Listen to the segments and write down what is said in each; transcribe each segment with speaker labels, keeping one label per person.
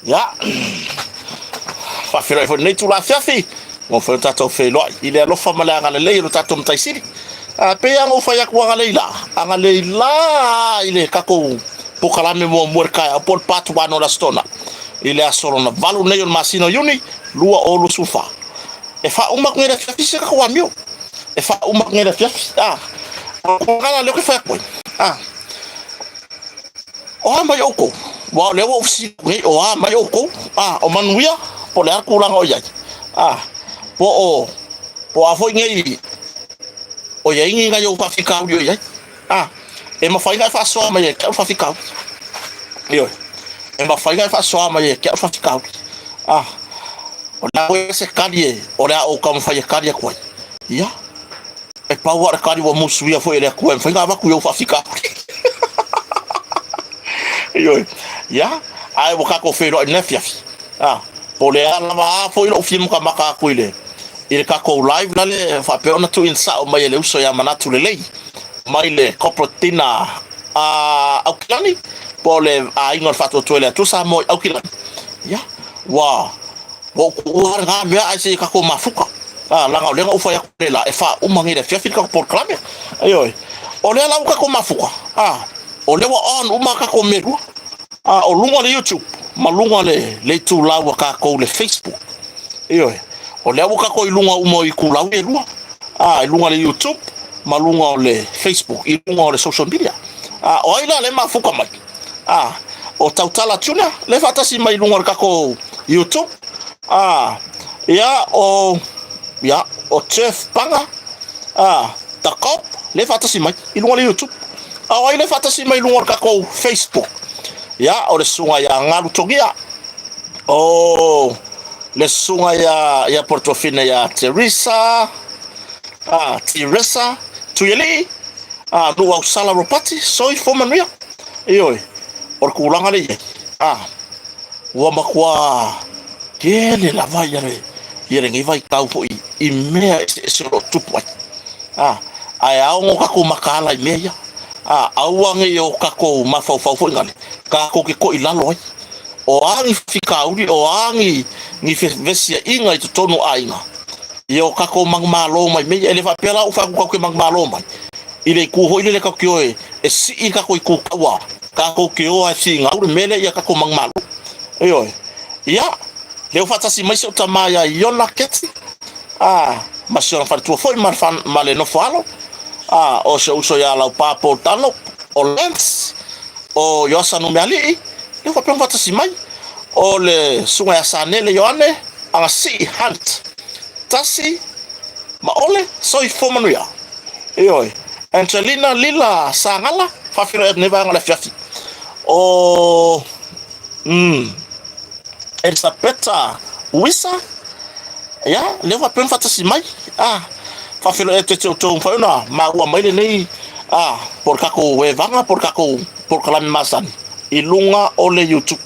Speaker 1: ya fa fera fo nei tu la fiafi mo fa tato fe lo ile lo fa mala ngale le lo tato mtaisiri a pe yang o fa ya kwa ngale la anga le la ile kako pokalame mo morka a por pat wano la stona ile asoro na valu nei on masino yuni lua o lu sufa e fa uma ngere fiafi se ka wa mio e fa uma ngere fiafi o ngala le ko fa ko o mai oko wa le wo si o mai oko o manuia po le akula ngo ya po a foi ngai o ya ingi nga yo fa fika yo ya e ma fa nga fa so ma ye ka fa fika yo e ma fa nga fa so ma ye ka fa fika o la we se kadie o la o kam fa ye kadie ko ya e pa wa kadie wo musuia foi le ko en fa nga va ku yo fa fika yo ya ai wo ka ko fe ro nefia po le ala ma foi lo film ka maka ko ile ka ko live la le fa pe ona tu insa o mai le uso ya manatu le lei mai le coprotina au kilani po le ingon fato toile tu sa mo au kilani ya wa wo ko nga me ai se ka ko mafuka langa le nga ya ko la e fa o mangi le fia ka por klame ayo o le la ka ko mafuka o le wa on uma ka ko meru o lunga le YouTube malunga le tu la wa ka ko le Facebook iyo o le ka ko ilunga umo i ku la we lua ilunga le YouTube malunga le Facebook ilunga le social media o ila le mafuka mai o tautala tuna le fatasi mai ilunga ka ko YouTube ya o chef panga ta kop le fatasi mai ilunga le YouTube o ila fatasi mai ilunga ka ko Facebook ya o le sunga ya ngalu togia le sunga ya Portofino ya Teresa tuyeli no au sala ropati soi fomanuia iyo or kulanga le wa makwa kele la vai yere ngi vai tau po I mea se ro tupu ai au ka ko makala I mea auange yo kako mafau ngale kako ke ko ilalo o angi fikauri o angi ni vesia inga I tonu ainga yo kako mangmalo mai me ele fa pela u fa ko mangmalo mai ile ku ho ile ka kyo e si ka ko ku kawa kako ke o si nga u mele ya kako mangmalo yo ya le fa tasi mai so tamaya yo la keti mas yo fa tu foi marfan male no falo o se uso ya la papo talo o lens o yosa no meali eu vou perguntar assim mai o le sunga ya sanele yoane anga si hunt tasi ma ole so I fomanuia oi Angelina lila sangala fa fira neva ngala fiafi o Elisabetta wisa ya le vou perguntar assim mai fa filo e te fa una ma wa mai nei por kako we vanga por kako por kala masan ilunga ole YouTube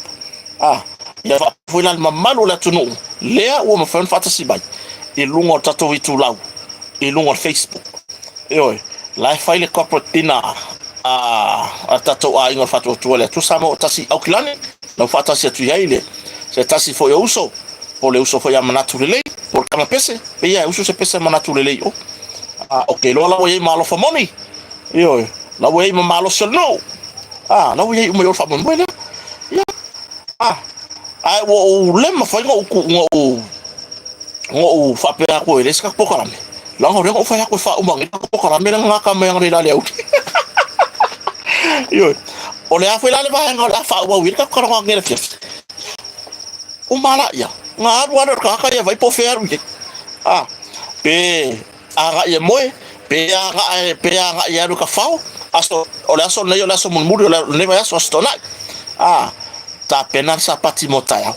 Speaker 1: ya fa fila mamalu la tunu lea o ma fa fatasi bai ilunga tato witu lau ilunga Facebook yo la fa ile corporatina tato inga fato tuole tu samo tasi au kilani no fatasi tu yaile se tasi fo yo uso por le uso fo ya manatulele por kama pese ya uso se pese manatulele okay lo la voy malo for money yo la voy malo solo la voy mo yo fa mo buena ya ai wo le ma fa ngo fa pe ko ile ska pokalame la ngo fa ya ko fa umangi pokalame la ngaka me ngi la leu yo o le afu la le ba ngo la fa wa wir ka ko ngo ngi fief umala ya nga wa ka ya vai po fer pe aga ye moe pe aga ya do ka fao aso o le aso le aso mulmuri le va aso stona ta pena sa pati motaya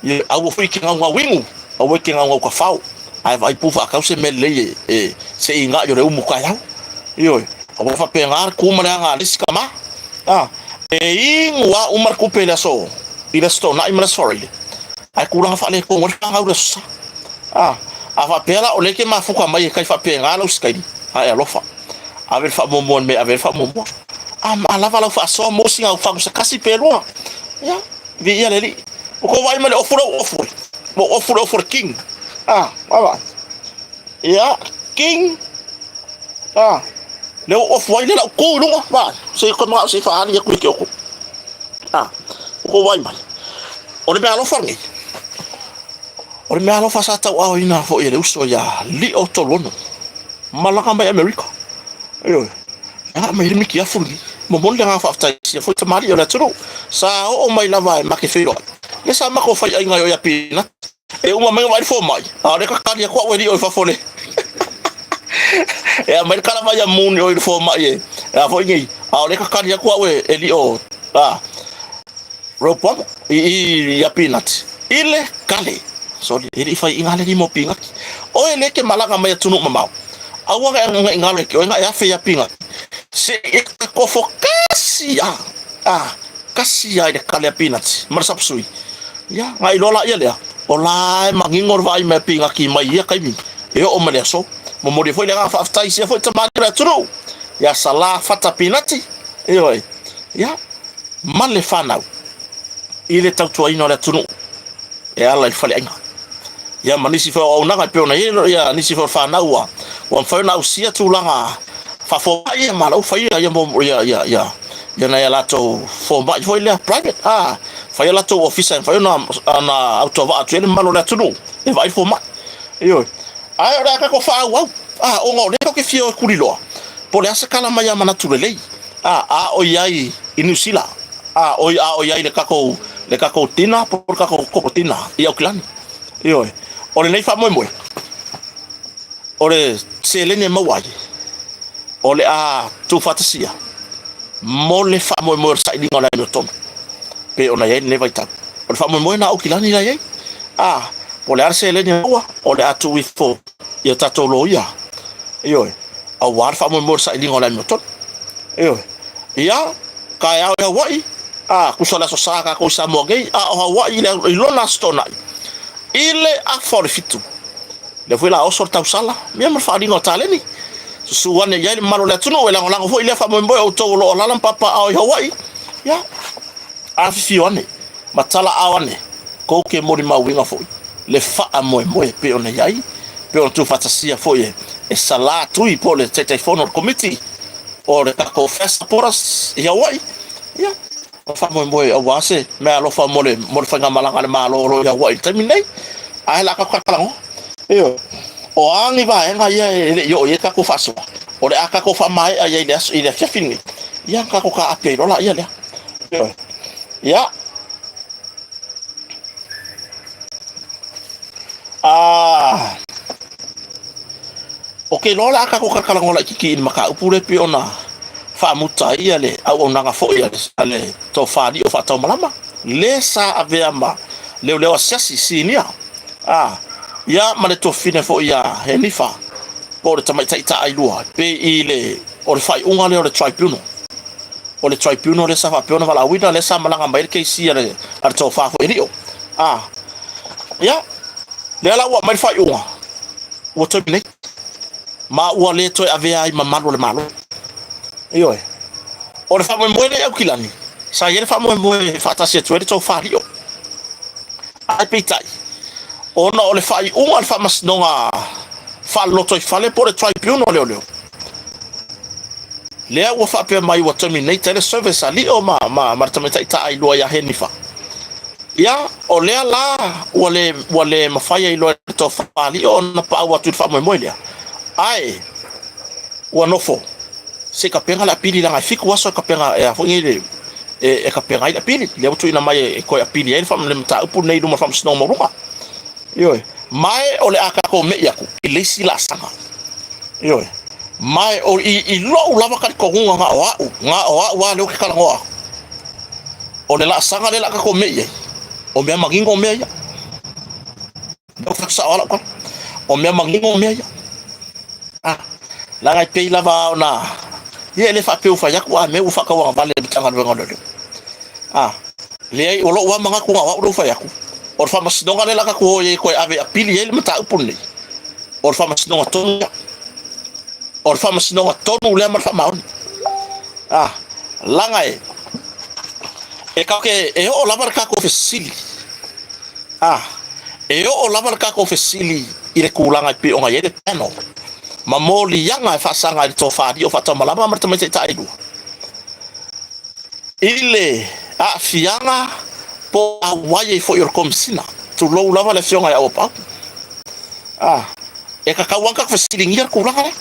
Speaker 1: ye awu fui kinga wa wingu awu kinga wa ka fao ai vai pu fa ka se mele se inga yo le umu ka ya yo awu fa pengar ku mana nga liskama ingwa umar ku pe le aso ile stona I mena sorry ai ku la fa le ko ngor ka nga usa ava pela o leke mafuka mai kai fa penga lo skai ai alofa ave fa momon me ave fa momon ala fa so mo singa fa sa kasi pelo ya vi ya leli ko vai male ofur mo ofur king baba ya king le ofur le la ko lu ba se ko ma se fa ya ku ke ko vai male o le alo fangi o le alo fa sa ta o ina fo ile uso ya li o tolono malaka mai America ayo mai mi ki afungi mo mon le nga fa ta si fo ta mari o la tro sa o mai la vai ma ke fero le sa ma ko fa ai nga yo ya pina e uma mai vai fo mai le ka ka ko we di o fa fo le e mai kala vai ya mun o fo mai fo ngi le ka ka ko we eli o ropa ya pinat ile kale so ele fa ingale di mo pinga o ele ke malanga mai tunu mama awa ga ngale ke nga ya fe ya pinga se ko fo kasia de kale pinat marsapsui ya ngai lola ya le ola mangingor vai me pinga ki mai ya kai mi e o male so mo mo de foi le nga fa tai se foi tamara tunu ya sala fata pinati ya male fanau ile tautua ino le tunu e ala i fale ainga ya manisi fa o nanga pe ona ya nisi fa fa na wa fa na usia tulanga fa fo ya mala fa ya mo ya na ya lato fo ba fo ile private fa ya lato officer fa na auto va tu ele malo le tunu e vai fo ma yo ai ora ka ko fa wa o ngo le ko ke fio kulilo po le asa kala maya mana tulele o yai inusila o yai le kako tina por kako tina ia clan yo ore nei fa moi ore se le ne mawai ole tu fatasia mole fa moi sa idinga la no tom pe ona ye ne vai ta ore fa moi na o kilani la ye pole arse le ne wa ole atu with fo ia tatolo ia yo a war fa moi sa idinga la no tom yo ia ka ya wai kusala so saka ko sa mogei o Hawaii le lona stona ile for fitu le foi la o sorta usala mi ma fa dingo taleni su wane ya malo le tuno wela ngolango foi le fa mo o to lo la papa o Hawaii ya fi one matala awane ko ke mori ma winga foi le fa mo pe ona yai pe on tu fatasia foi e sala tu i pole telephone committee o le ko festa poras Hawaii ya fa mo a wase me alo fa mo fa ngamala le malo ro ya wa terminate ai la ka kala yo o angi va nga yo ye ka ko fa so o le aka ko fa mai ai ile fa filmi ya ka ko ka ape ro la ya le ya okay lo la ka ko kala ngola kiki maka upure pe ona fa mutai ale au nanga fo ia ale to fa di o fa to malama le sa aveama le asiasi sinia ya male to fine fo ia henifa por tamai taita ai lua pe ile o fai unga le o tribunal le sa fa pe ona vala wina le sa malanga mai ke si ale ar to fa fo irio ya le ala wa mai fai unga o to bine ma wa le to avea i mamalo le malo yo o le fa mo le akilani sa ye fa mo fa ta se tu to fa rio ai pitai ona o le fa i un alfa mas nonga fa loto fa le por tribunal le o fa pe mai o terminate le service ali o ma tamita ita ai lo ya henifa ya o le la o le ma fa i lo to fa ali o na pa wa tu fa mo le ai o no fo se ka penga la pili la fiku waso ka penga e fo ngile e ka penga la pili le tu ina mai ko ya pili e fa le mta upu nei duma fa sno mo ruka yo mai o le aka ko me yaku ile si la sanga yo mai o i lo la ka ko nga wa le ka nga o le la sanga le la ka ko me ye o me magingo me ya do fa sa wala ko o me magingo me ya la ga pe la ba na ye le fa pe u fa ya ko me u fa ka wa vale bitanga no ngodo le o lo wa manga ko wa do fa ya ko or fa mas donga le la ka ko ye ko ave apili ele mata upun ni or fa mas donga ton or fa mas donga ton le mar fa maun la ngai e ka ke e o la barka ko fesili e o lava le kako fesili i le kulanga i pe o ngai e le pano ma moli yanga e fasanga i to fadi o fata malama marta mai tai du ile a fianga po a waye fo your komsina tu lo lava le fionga ya opa e ka kawanka fesili ngia kulanga le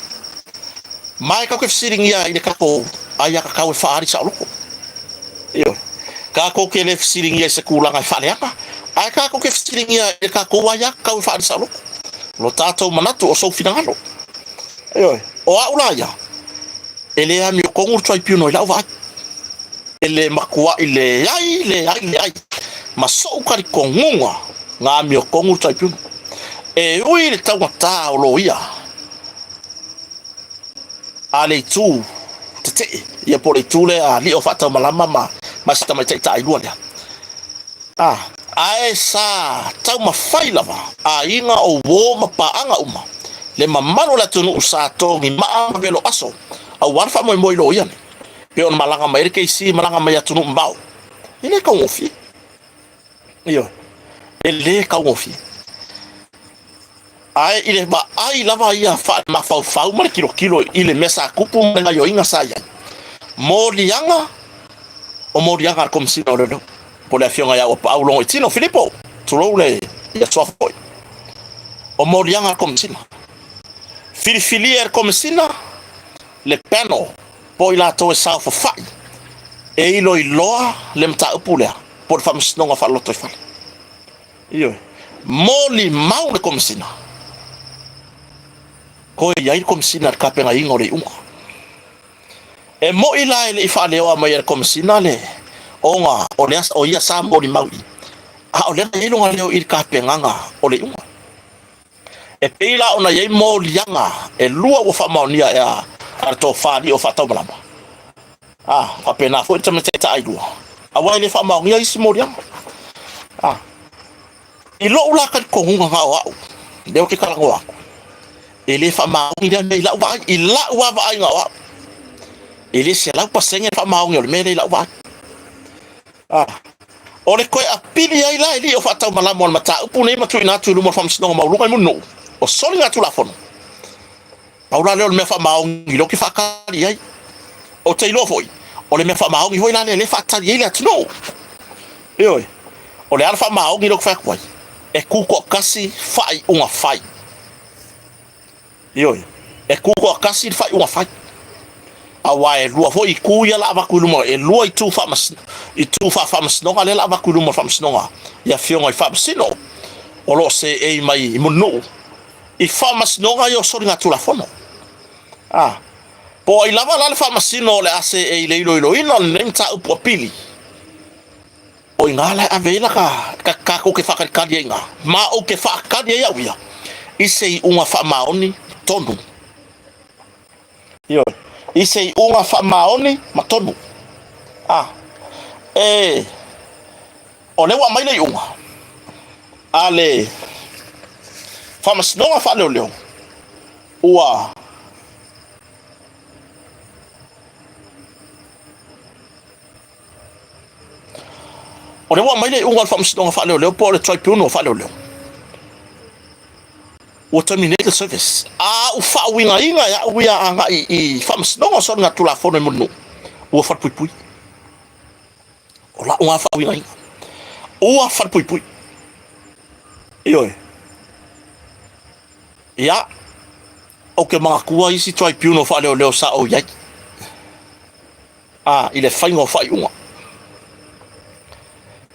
Speaker 1: mai ka fesili ngia i le kako aya ka kawe faari sa loko iyo ka ko ke le fesili ngia se kulanga fa le aka ai ka ko ke fesili ngia e ka ko aya ka we faari sa loko lo tato manatu o so finangalo iyo o a ulaya ele ami ko ngur try pino la va ele makua ile ai maso ka ko ngunga nga mi ko ngur try pino e ui le tau ta o lo ia ale tu te ia por tu le ali o fata malama ma sta mai tai lu ya ai sa tau ma fai lava a inga o wo ma paanga uma le mamano la tunu sa to ngi ma velo aso a warfa mo lo ia pe on malanga mai ke si malanga mai tunu mbao ile ka ofi io ele ka ofi ai ile ba ai lava ia fa ma fa ma kilo ile mesa kupu nga yo inga saya morianga o morianga comme si no no por la fiona ya o Paulo e tino Filippo trole ya sua foi o morianga comme si filfilier comme si le pano poi la to sa fo fai e ilo le mta upulea por fams no fa lotto fa io moli mau comme si ko ia ir comme si na kapenga ingore unga e mo ila ele fa le o mai comme si na le onga o le o ia sa mo ni mau o le ia lunga le o ir kapenga o le unga e peila ona ia mo lianga e lua o fa maunia ya arto fa di o fa to blama apena fo tama te ai lua a wai le fa maunia isi mo lianga i lo ula ka ko hunga o de o ke kala ngo ele fa maungi dia me la wa ila wa va nga wa ele se la pasenge fa maungi le me la wa o le ko a pili ai la ili o fa ta mala mo mata upu ne ma tu ina tu mo fam sino ma lu kai mo no o soli nga tu la fono paula le me fa maungi lo ki fa ka ai o te lo foi o le me fa maungi foi la le fa ta ile tu no io o le alfa maungi lo fa kwai e ku ko kasi fai unha fai io e ku ko kasi fai unha fai awa e lua foi ku ia la va ku lumo e lua i tu fa mas no ale la va ku lumo fa mas no ia fionga i fa sino o lo se e mai mo no i fa mas no ga yo so ringa tu la fono po i lava la fa mas sino le ase e le ilo ino nem ta upo pili o ingala avela ka ko ke fa ka dia inga ma o ke fa ka dia ia i se unha fa maoni tonu io i se unha fa maoni matonu o le wa mai le unha ale fa mas no fa le ua o le wa mai le unha fa mas no fa le po le try puno fa le o terminate the service o fa winga inga ya wia anga i fa mas no so nga tu la fono mo no o fa pui o la o fa winga inga o fa pui io ya o ke mga kua isi try puno fa le sa o ya ile fa ngo fa unga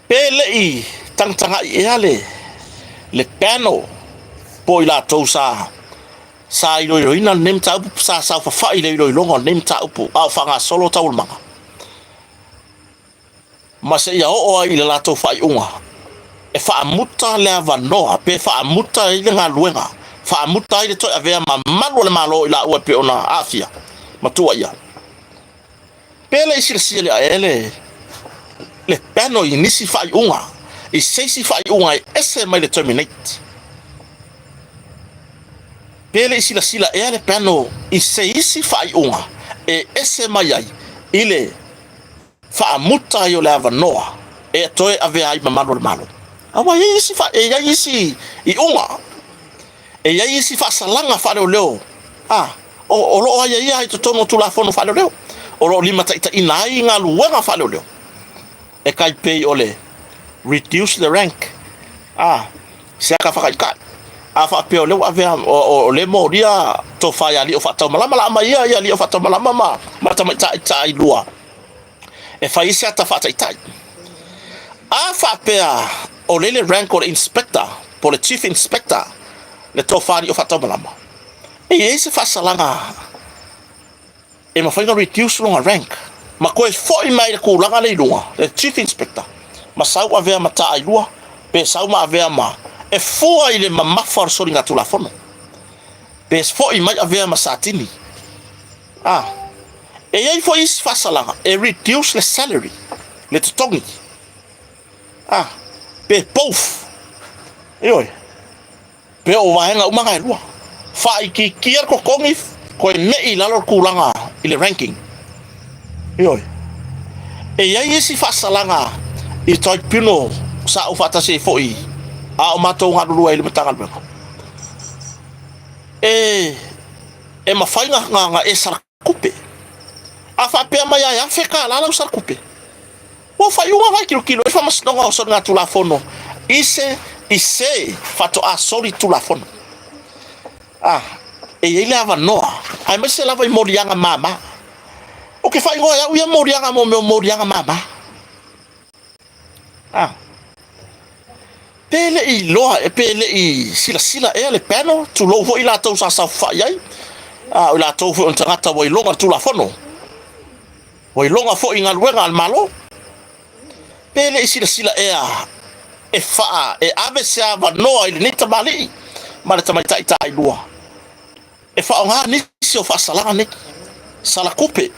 Speaker 1: pele i tanga i ale le piano poi la to sa ilo ina nem ta sa fa ile ilo longa nem ta upu a fa nga solo ta ulmanga ma se ya o ile la to fa unga e fa muta le va no pe fa muta ile nga luenga fa muta ile to ave ma malo le malo ila o pe ona afia ma tu ya pele isi ele le piano inisi fa unga e se si fa unga ese mai le terminate pele sila e le piano i se isi fai unga e ese mai ai ile fa muta yo le ava noa e toe ave ai malo awa isi fa e ya isi I unga e ya isi fa salanga fa leo o lo ya ia to tono tula fono fa leo o lo lima ta ina inga luenga fa leo e kai pay ole reduce the rank se ka fa kai fa pe ole ave o le moria to fa ya li o fa to malama ya li o fa to malama ma ta ta lua e fa isi ata fa ta fa pe o le rank o inspector por le chief inspector le to fa li o fa to malama e ese fa salanga e ma fa reduce long rank ma ko e fo I mai ko langa le lunga le chief inspector ma sau ave ma ta lua pe sau ma ave ma e fo I le mama for so ringa tula fono pe fo I mai ave ma satini e ai fo is fa salanga e reduce le salary le tongi pe pof oi pe o vaenga umanga lua fa ki kier ko kongi ko me I lalo kulanga I le ranking oi e ai isi fa salanga I toi pino sa o fata se foi o matou nga lua ile matanga beko e ma fainga nga e sar kupe fa pe ma ya feka la la sar kupe o fa yunga vai kilo e fa mas no nga so nga tula fono ise fato sori tula fono e ele ava noa ai mas se lava I morianga mama o que fa ngoya u ya morianga morianga mama pele I loa e pele I sila e le peno tu lo vo ila to sa fa yai ila to vo ntanga wo longa tu la fono wo longa fo inga luenga al malo pele I sila e fa e ave se ava no ile nita mali mala tamai tai lua e fa nga ni se fa sala ne sala kupe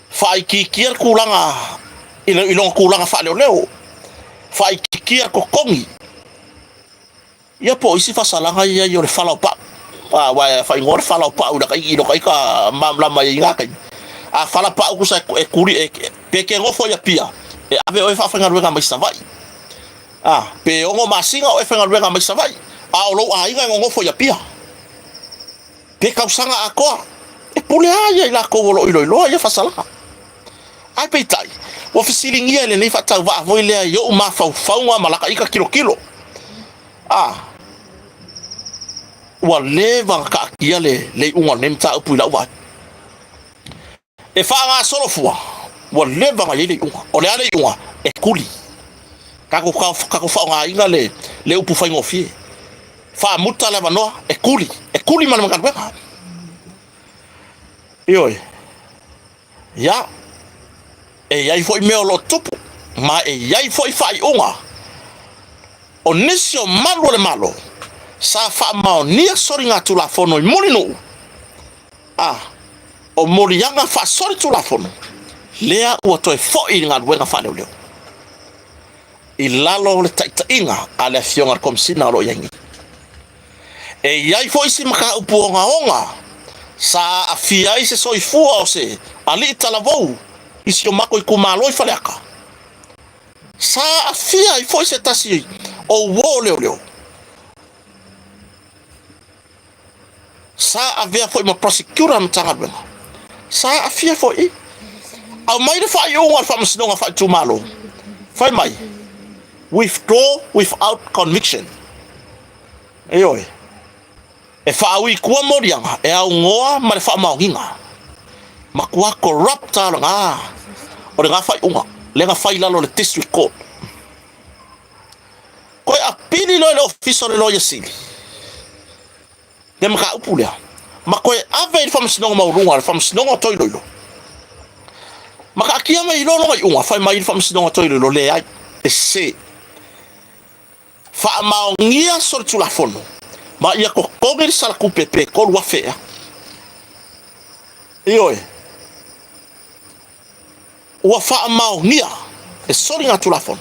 Speaker 1: fa ki kier kulanga ilong kulanga fa leo fa kikia ko kongi ya po isi fa salanga ya yo le fala pa wa fa ngor fala pa uda kai do kai ka mamla mai ngaka fala pa ku sa e kuri e peke ngofo ya pia e ave o fa fa ngor nga mai savai pe o masinga o fa ngor nga mai savai o lo nga ngofo ya pia pe ka usanga ako e pule ya la ko lo ya fa salanga ai pe tai o fisilingi ele nei fa tau va voi le yo ma fa nga malaka ika kilo wa leva ka kia le unga nemta upu la wa e fa nga solo fua wa leva nga ile unga o le ale unga e kuli kako fa nga inga le upu fa ngofie fa muta leva no e kuli man man ka yo ya e yai foi me lo tupu ma e yai foi fai unga o nisio malo le malo sa fa ma nia sori nga tu la fono I molino o morianga fa sori tu la fono lea ua toi foi nga wenga fa leo I lalo le taita inga ale fionga komsina lo yangi e yai foi si maka upu onga sa afia I se soi fua o se ali talavou isi o mako I kumalo I faleaka sa afia I foi se tasi o wo leo sa avea foi ma prosecutor mtanga benga sa afia foi au mai de fa yonga fa msnonga fa tumalo fai mai withdraw without conviction e fa wi kwa morianga e au ngoa ma le fa maunga ma kwa corrupt nga o nga fa unga le nga fa ilalo le district court ko apili lo le official lo yesili dem ka upulea ma ko ave fa msnonga maurunga fa msnonga toilo maka kia mai lo no unga fa mai fa msnonga toilo le ai se fa maungia sur tu la fono ma ia ko konger sala kupepe ko wa fe wa fa maungia e sori nga tu la fono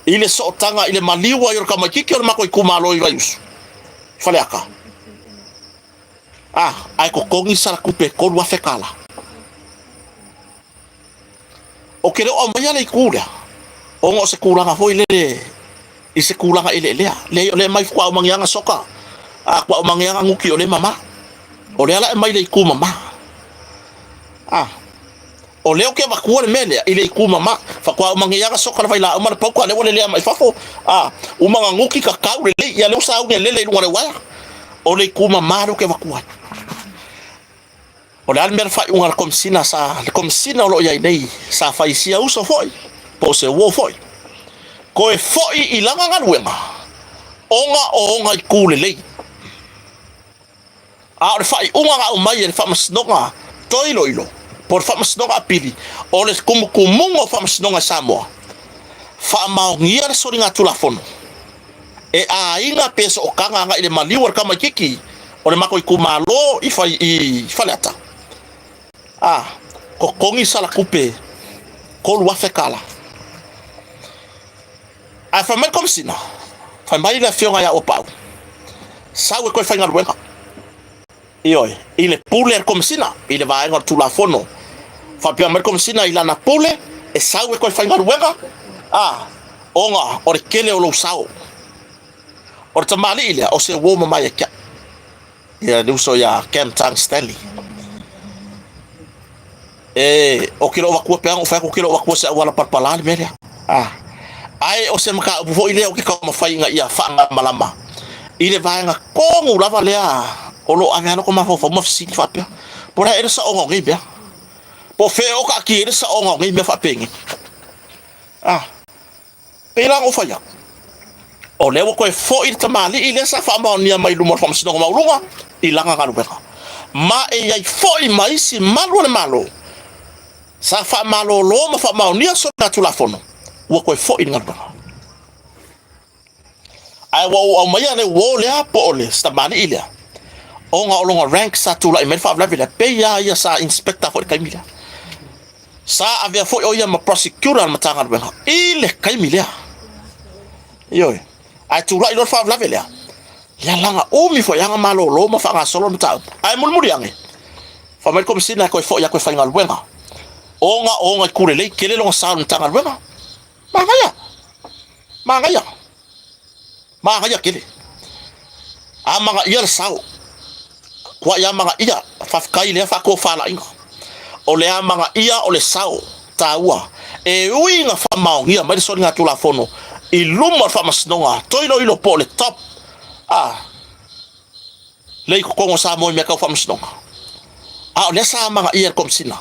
Speaker 1: ile so tanga ile maliwa yor kama kiki or mako ikumalo iwa yusu fale aka ai ko konger sala kupe ko wa fe kala o kere o maya le kula o ngo se kula nga foi le I se kulanga ile le mai kwa mangianga soka. Kwa mangianga nguki ole mama. Ole ala mai le ku mama. O leo ke makua le mele ile ku mama fa kwa mangianga soka vai la uma pau le le mai fafo. O manga nguki ka kau le ya le sa le le ngore wa. O le ku mama lo ke makua. O le almer fa unga komsina sa komsina lo ya nei sa fa isia uso foi. Po se wo foi. Ko e foi I langa ngaluenga. Onga ku le le. O fai unga nga umai e fa masnonga toiloilo por fa masnonga apili o le kumumungo fa masnonga Samoa fa maungia le soringa tulafono e a inga peso o kanga nga ile maliwa kama kiki o le mako ikumalo I faleta ko kongi sala kupe ko lua fekala a fa mer kom sina fa mai la fionga ya opau sawe ko fa ngalwenga Ioi, ile pule kom sina, ile va ngor tu la fono. Fa pia mer kom sina ila na pule e sawe ko fa ngor wenga. Onga or kele o lo sao. Or tamali ile o se wo mama ya kya. Ya du so ya Kem Tang Stanley. O kilo wa ko pe o fa ko kilo wa ko se wala parpalal meria. Ai o se maka vo ile o ki ka ma fa inga ia fa malama. Ile va nga kongu lava lea. Olo ame ano ko mafo mafsi fa pia pora era sa ongo ngi bia po fe o ka ki era sa ongo ngi bia fa pengi pela o fa ya o lewo ko fo I tamali ile sa fa ma ni mai lu mo fam sino ma ulunga ilanga ka lubeka ma e ya fo I mai si malo le malo sa fa malo lo ma fa ma ni so na tu la fono wo ko fo I ngaba ai wo o mai ane wo le po le sta mali ile onga olonga rank satu la imen fa vla pe ya sa inspector for Kaimila sa avea fo o ya ma prosecutor ma tanga be ile Kaimila yo ai tu la ilo fa vla ya langa o mi fo yanga malo lo ma fa nga solo mta ai mulmuri yange fa mer kom sina ko fo ya ko fa ngal wenga onga kure le kele lo sa mta ngal wenga mangaya kele amanga yer sao kwa ya manga ia fa kai le fa ko fa la inga o le manga ia o le sao taua e uinga fa mau ia mai so nga tu la fono I luma fa masnonga toilo ilo po le top le ko sa mo me ka fa masnonga o le sa manga ia kom sina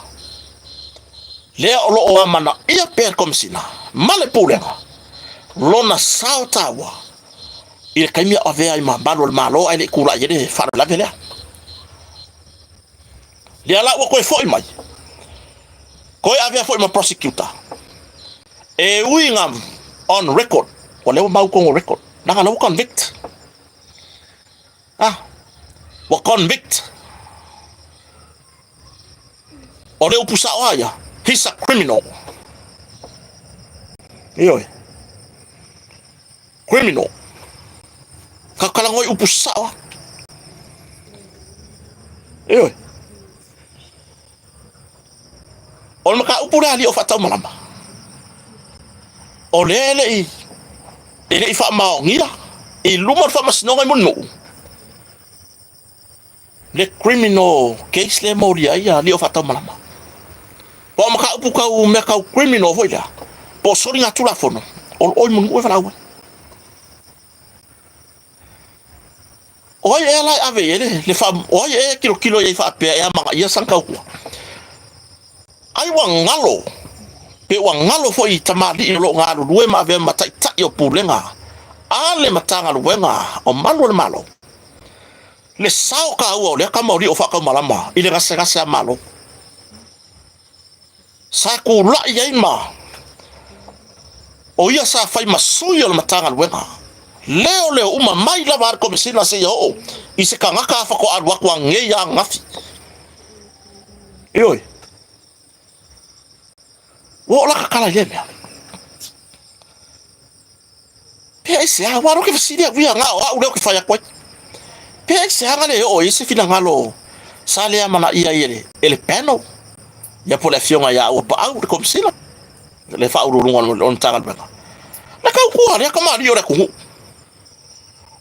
Speaker 1: le o lo o mana ia per kom sina male pulenga lona sao taua il kaimia avea I mabalo le malo ai le kula yele fa la vele le ala wo ko foi mai ko avea foi ma prosecutor e uinga on record o le mau ko record na lo convict wo convict o le upusa oya he's a criminal criminal kakalangoi upusa wa o maka upura ali o fatau malama o lele I fa mau ngira I luma fa masnonga munu le criminal case le moria ia ali o fatau malama po maka upuka u meka criminal voila po soringa tula fono o munu e fala oi ela ave ele le fa oi kilo ia fa pe ia manga ia sanka ku ai wangalo pe wangalo fo I tamali lo ngalo lue ma ve matai tai o pulenga ale matanga luenga o malo le malo le sao ka o le ka mauri o fa ka malama ile gasa malo sa ku la ia ma o ia sa fai masuyo le matanga luenga leo uma mai la var kom sina se yo I se kanga ka fa ko arwa kwa nge ya ngafi wo la kala yeme pe se a waro ke fisiria via nga o le ke fa ya kwa pe se a le o ise fina ngalo sale ya mana ia ele ele peno ya por la fionga ya o pa au kom sina le fa uru on tangal bela Na kau kua le kama ri ora kungu.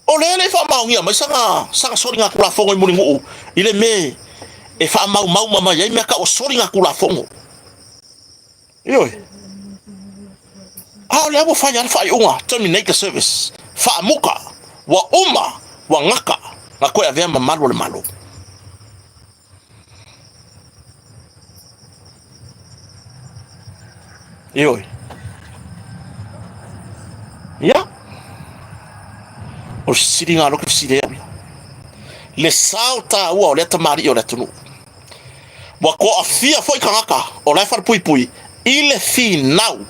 Speaker 1: O le fa maungia mai sanga sori nga kula fongo muri ngu. Ile me e fa mau mama yai me ka o sori nga kula fongo. Ioi. A le abo fanya fa unga terminate the service. Fa muka wa uma wa ngaka na ko ya vema malo le malo. Ioi. Ya. O siri nga loke siri ya. Le salta ua o le tamari o le tunu. Wa ko afia foi kangaka o le far pui pui. Ile fi nau.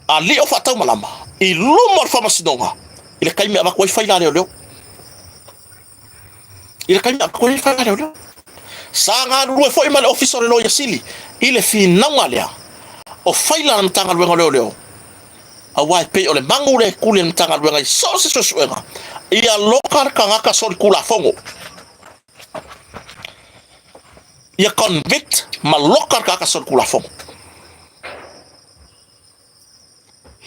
Speaker 1: Ali o fatau malama. I lumo al fama sinonga. Ile kaimi ama koi fai la leo. Ile kaimi ama koi fai la leo. Sanga lue foi mal officer lo yasili. Ile fi nau alea. O fai la mtanga luenga leo. Awai pe ole mangule kule mtanga luenga so suenga. Ia lokar kangaka sol kula fongo. Ia convict ma lokar kangaka sol kula fongo.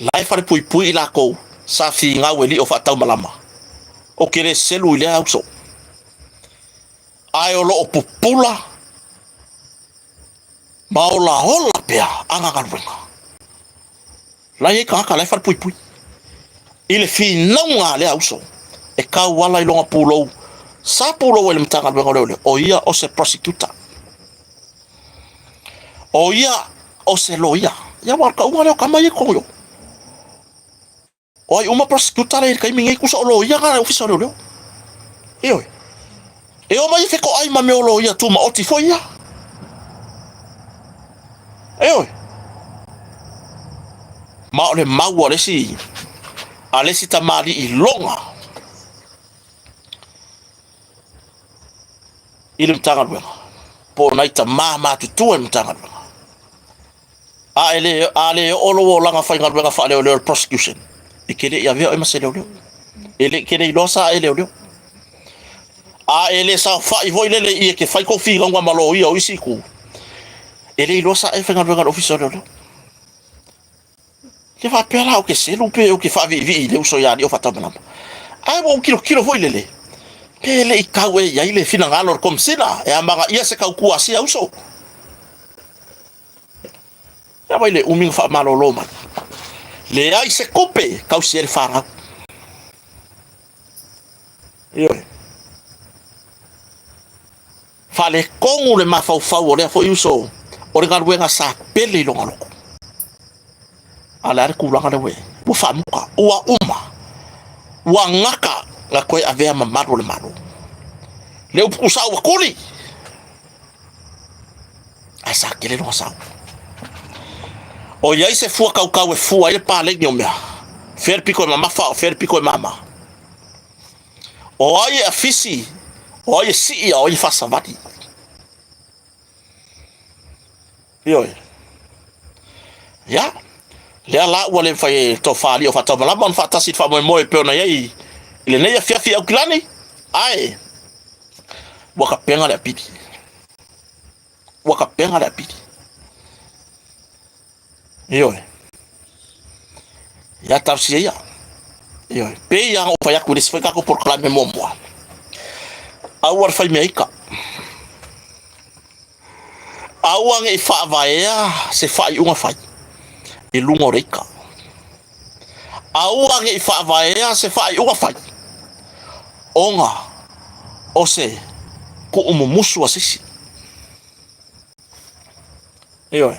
Speaker 1: Lai fare pui pui la ko sa fi nga weli o fatau malama. O kere selu ile auso. Ai o lo o pupula. Ma o la hola pea anga kalwenga. Lai kangaka lai fare pui pui. Ile fi naunga le auso. E kau wala i longa pulou. Sa pulou ele mtanga lwenga leo. O ia o se prosecutor. O ia o se loia. Ia warka unga leo kama ye kongo. O ai uma prosecutor e kai mingi kusa o loia ka ofisa leo. Ioi. E o mai feko ai ma me o loia tu ma oti foi ia. Ioi. Ma ole mau ale si. Ale si tamari i longa. Ile mtanga lwenga. Po naita mama tutua mtanga lwenga. Ale olo langa fai ngalwenga fa le prosecution. Ikele ya veo ema leo. Ele kele ilosa leo. Ele sa fa i voi lele i ke fai ko fi ngwa malo i o isiku. Ele ilosa e fai ngalwenga officer leo. Ke fa pela o ke selu pe o ke fa vi le uso ya di o fatamana. Ai wo kilo voi lele. Pele i kawe ya ile fina ngalor kom sila e amanga ia se kau kuasi auso. Ya baile uming fa malo loma. Le ai se kope kau sier fara. Yo. Fale kongu le mafau le fo uso. O ngalwenga sa pele lo ngaloko. Ala re kulanga le we. Bu fa muka ua uma. Ua ngaka la koe avea mamaro le maro. Leo pusa wa kuli. Asa kele no sa. O ia se fua kau e fua ele pa le nyomea. Fer pico mama fa, fer pico mama. O ai afisi. O ai si o ai fa savati. Yo. Ya. Le la wale fai to fali o fata mala man fata sit fa mo e pe na yai. Ile ne ya fia o klani. Ai. Waka penga le piti. Waka penga le piti. Yo. Ya tafsi ya. Yo. Pe ya o fa ya ku desfeka ko proclame mo mo. Awar fai meika. Awang e fa vaea se fa unga fai. E lungo reika. Awang e fa vaea se fa unga fai. Onga o se ko umumusua sisi. Yo.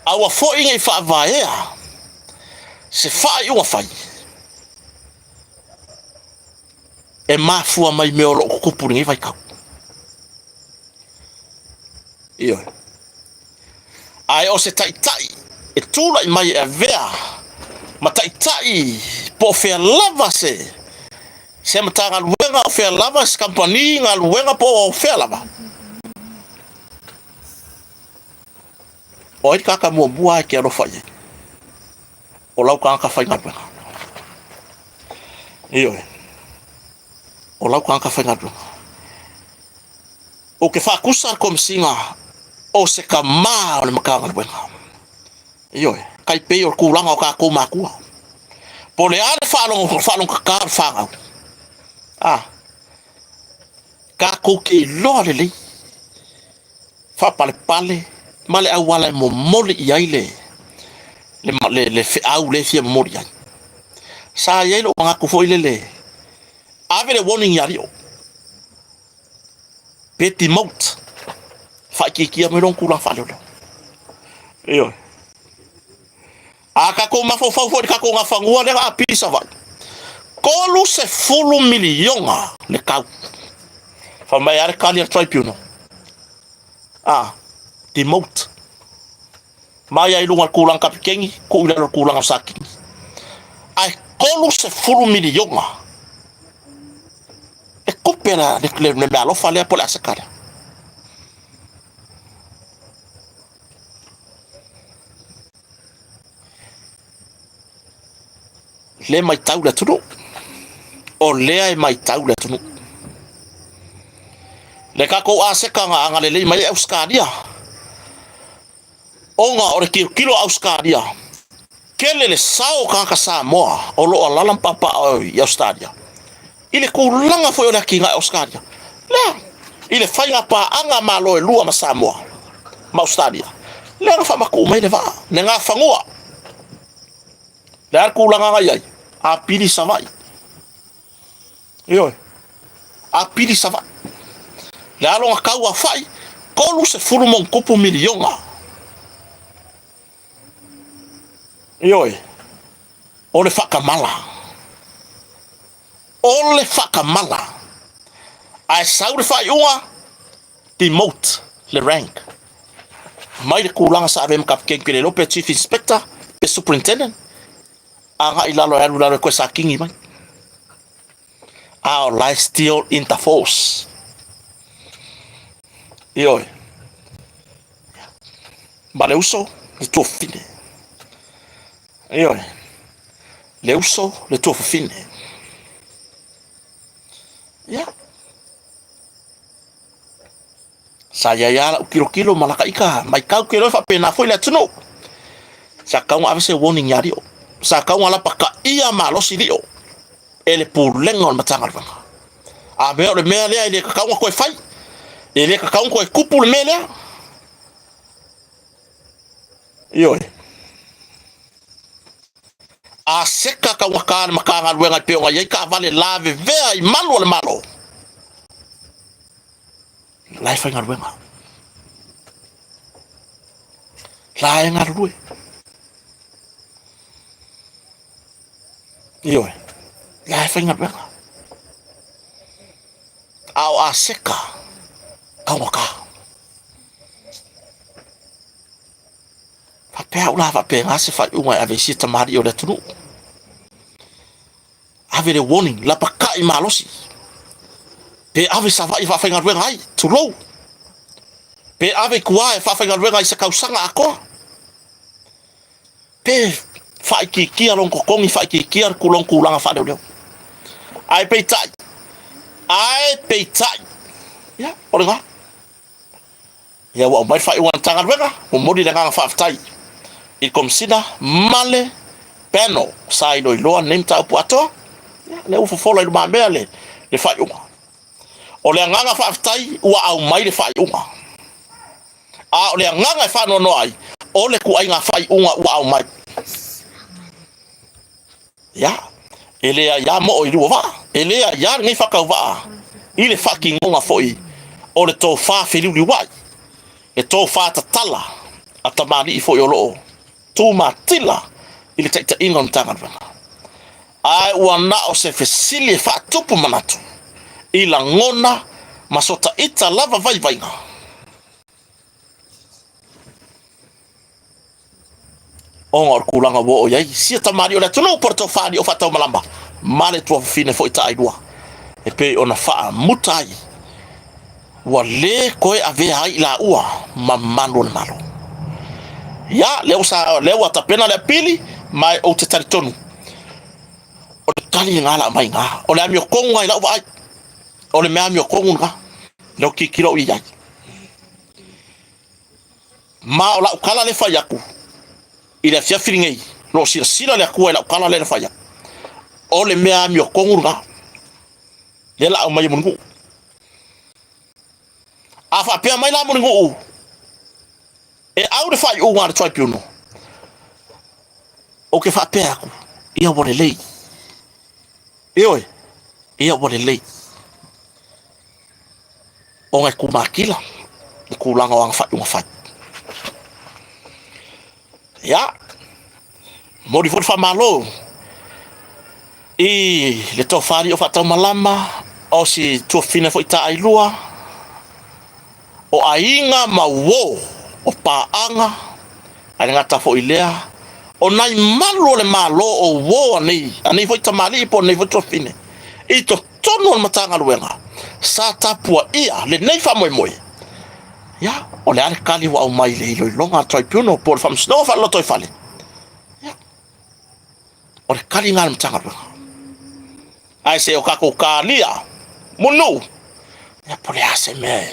Speaker 1: Awa fo inga fa vaea se fa unga fai. E mafua mai meolo ko kupuri vai kau. Yo. Ai o se tai e tula i mai e vea ma tai po fe lava se matanga luenga o fe lava se company nga luenga po o fe lava o i kaka mo bua ke ro fai o lau ka fai nga luenga iyo o lau ka fai nga luenga o ke fa kusar kom singa o se kama o le makanga luenga iyo kai pe o kulanga o ka ko makua po le ale falong ka fanga ka ko ke lo le fa pale male au wala mo mole ia ile le fe au le fia mo ia sa ia lo nga ko foi le ave le warning ya rio petit mot fa ki me long kula fa lo yo ka ko ma fo ka ko nga fangua le a pisa va ko lu se fulu milionga le kau fa mai ar kali tribunal di mout mai ai lunga kulang kapikengi ko ila kulang saki ai kolu se fulu milionga e kopera de me alo fale pola sakara le mai taula tudo o le ai mai taula tudo le ka ko aseka nga le mai euskadia onga ore kilo Australia kele le sao ka Samoa o lo lalam papa o Australia ile ko langa foi ona kinga Australia la ile fainga pa anga malo e lua ma Samoa ma Australia le no fa maku mai le va ne nga fangua le ko langa ngai a pili savai yo a pili savai le alo ka wa fai ko lu se fulu mon kopo milionga Ioi, ole whakamala. Ole whakamala. Ai saure whai unga, demote le rank. Mai le kulanga sa avem kap keng lope chief inspector, pe superintendent. Anga ilalo ya lula ko sa kingi mai. Our life still in the force. Ioi. Bale uso, le tuo fine. Io le uso le tuo fine saya ya kilo malaka ika mai kau kilo fa pena foi le tuno sa kau avese warning ya dio sa kau ala paka ia malo si dio ele pulengo matanga vanga a be le mele ile kau ko fai ele kau ko kupul mele io a seka ka wakana makanga wenga peonga ye ka vale lave vea I malo le malo life ngar wenga la ngar rue yo life ngar wenga au a seka ka waka Pea ula fa pe ngase fa unga ave si tamari o le tunu. Ave le warning la paka I malosi. Pe ave sa va I fa fenga ruenga ai tu low. Pe ave kuai fa fenga ruenga I se kausanga ako. Pe fa ki alon kokongi fa ki kulong kulanga fa leo. Ai pe tai. Ya, orenga. Ya wa mai fa unga tanga ruenga, o modi le nga fa tai. I consider male peno sai do loa nemta puato le ufo fola I mambea le fai unga o le nganga fa aftai ua au mai le fai unga o le nganga fa no ai o le ku ai nga fai unga ua au mai ya ele ya mo o iru va ele ya ngai fa ka va ile fucking unga foi o le to fa feliu li wai e to fa tatala atamani foi o lo tu matila ili taita ingon tangan vanga ai wana o se fesili fa tupu manatu ila ngona masota ita lava vai vainga ongor kulanga wo yai si tamari o la tunu porto fadi o fatau malamba male tu fine fo ita aidua e pe ona fa mutai wale koe ave ai la ua mamando malo ya leo atapena le pili mai o te taritonu o le kali ngala mai nga o le amio kongu ai la vai o le amio kongu nga lo ki kilo I ai ma o la kala le fayaku ila fia filingai lo sila le akua la kala le faya o le mea mi o kongurga le la mai mungu afa pia mai la mungu e au de fai o ngara tribunal o ke fa pia ku ia wole lei oi ia wole lei o ngai ku makila ku langa wang fa un fa ya mori for fa malo i le tofari o fa ta malama o si tu fina fo ita ai lua o ainga mawo o paanga ai ngata fo ilea o nai malo le malo o wo ani fo ita mali po nei fo tu fine i to tono matanga luenga sa tapua ia le nei fa moi ya o le ale kali wa o mai le ilo longa tribunal por fam snow fa lo toi fale ya o le kali ngal matanga luenga ai se o kako kalia munu ya pole ase me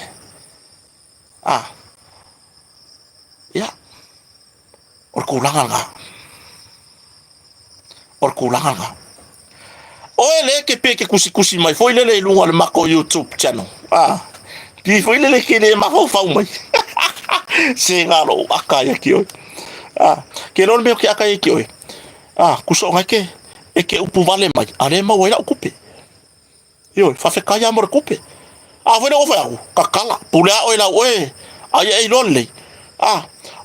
Speaker 1: ya or kulanga nga o ele ke pe ke kusi mai foi le lunga le mako YouTube channel ki foi le ke le mako fa mai se ngalo akaya ki ke non me ke akaya ki kuso ngake e ke upu vale mai ale ma wera okupe yo fa fe kaya mo okupe foi no fa kakala pula o la we ai lolle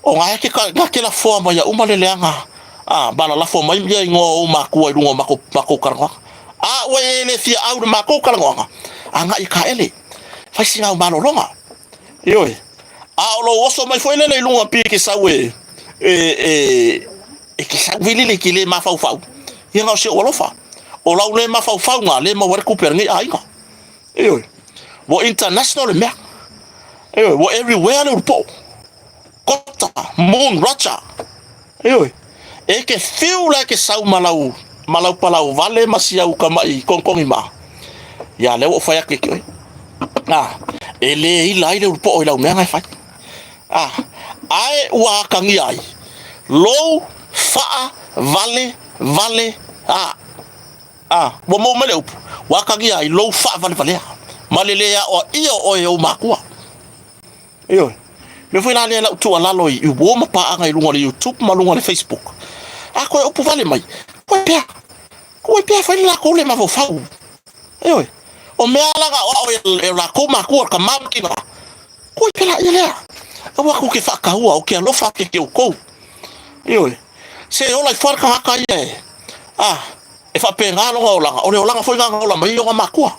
Speaker 1: o ngake ke la forma ya umale leanga bala la forma mai ngo o maku ai lungo mako karwa we le fia au de mako karwa anga i ka ele fa singa o malo longa yo lo oso mai foi le lungo pi ke sa we ke sa vili le kile ma fa ye nga se olofa o la le ma fa nga le ma wa recupera ngi ainga yo wo international me yo wo everywhere le po kota moon racha yo ke feel like sa malau palau vale masia u kama i kongkongi ma ya le wo fa ya ke ele ila ile po ila me nga fa ai wa kangi ai low fa vale wo mo mele up wa kangi ai low fa vale malele ya o o makua yo le foi la le tu ala loi u wo ma pa anga i lunga le YouTube ma lunga le Facebook ko upu vale mai ko pia fa la ko le ma fo fa yo o me ala ga o la ko makua ka mam ki ba ko pia ya wa ku ke fa ka o ke lo fa ke ko yo se o la for ka ka ye e fa pe nga lo o la foi nga o la mai o makua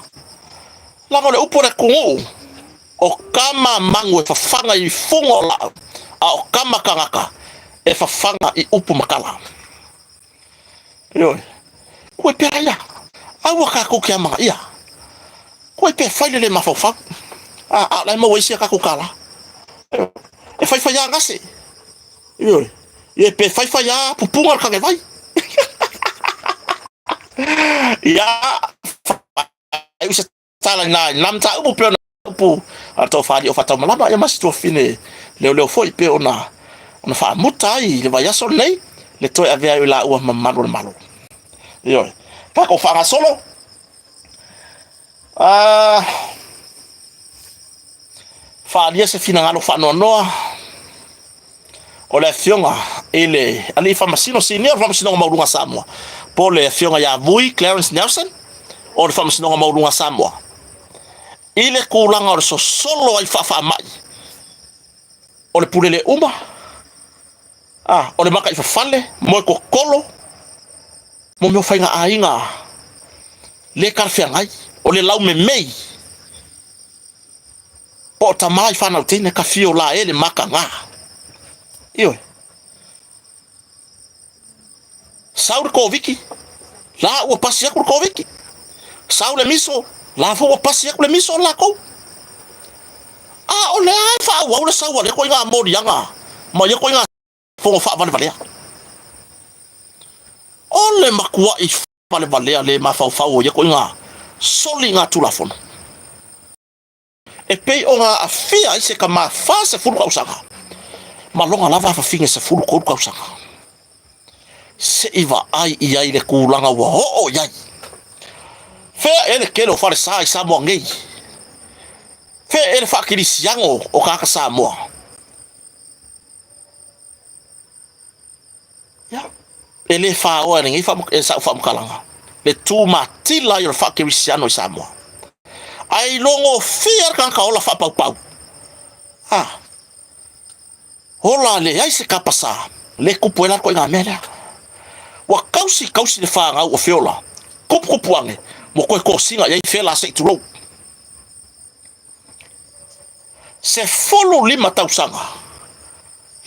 Speaker 1: la ko le upu re ku o kama mangu e fafanga i fungo la o kama kangaka e fafanga i upu makala yo ko pe ya waka ko kia manga ia ko pe faile le mafofa la mo wisi ka ko kala e fai ya ngase yo ye pe fai ya pupunga ka ke vai ya ai se tala na namta upu pe upu ato fali o fata malama ya mas to fine le foi pe ona fa mutai le vai so nei le toi avea la o malo yo pa ko fa solo fa dia se fina ngalo fa no o le fionga ele ali fa masino senior fa masino maulunga Samoa po le fionga ya vui Clarence Nelson o le fa masino maulunga Samoa ile kulanga o so solo ai fa mai o le pulele uma o le maka i fa fale mo ko kolo mo me fainga ainga le karfiangai o le lau me mei po tamai fa na tene ka fio la ele maka nga iyo saur ko viki la o pasi ko viki saur le miso la fo pasi ko le miso la ko o le fa wa le sa wa le ko nga mo dianga ma ye ko nga fo fa vale o le makua i vale le ma fa ye ko nga soli nga tu la fono e pei o nga afia i se ka ma fa se fulu ka usanga ma longa lava fa finge se fulu ko ka usanga se iwa ai i ai le kulanga wa ho yai fe ele kelo fare sai sa mo ngai fe ele fa kirisiango o ka sa mo ya ele fa o ngai fa sa kalanga le tu matila yo fa kirisiano sa mo ai longo fier kan ka ola fa pau pau hola le ai se kapasa le kupuela ko nga mera wa kausi le fa nga o feola kupuange mo ko singa ia fela se tro se folo lima tausanga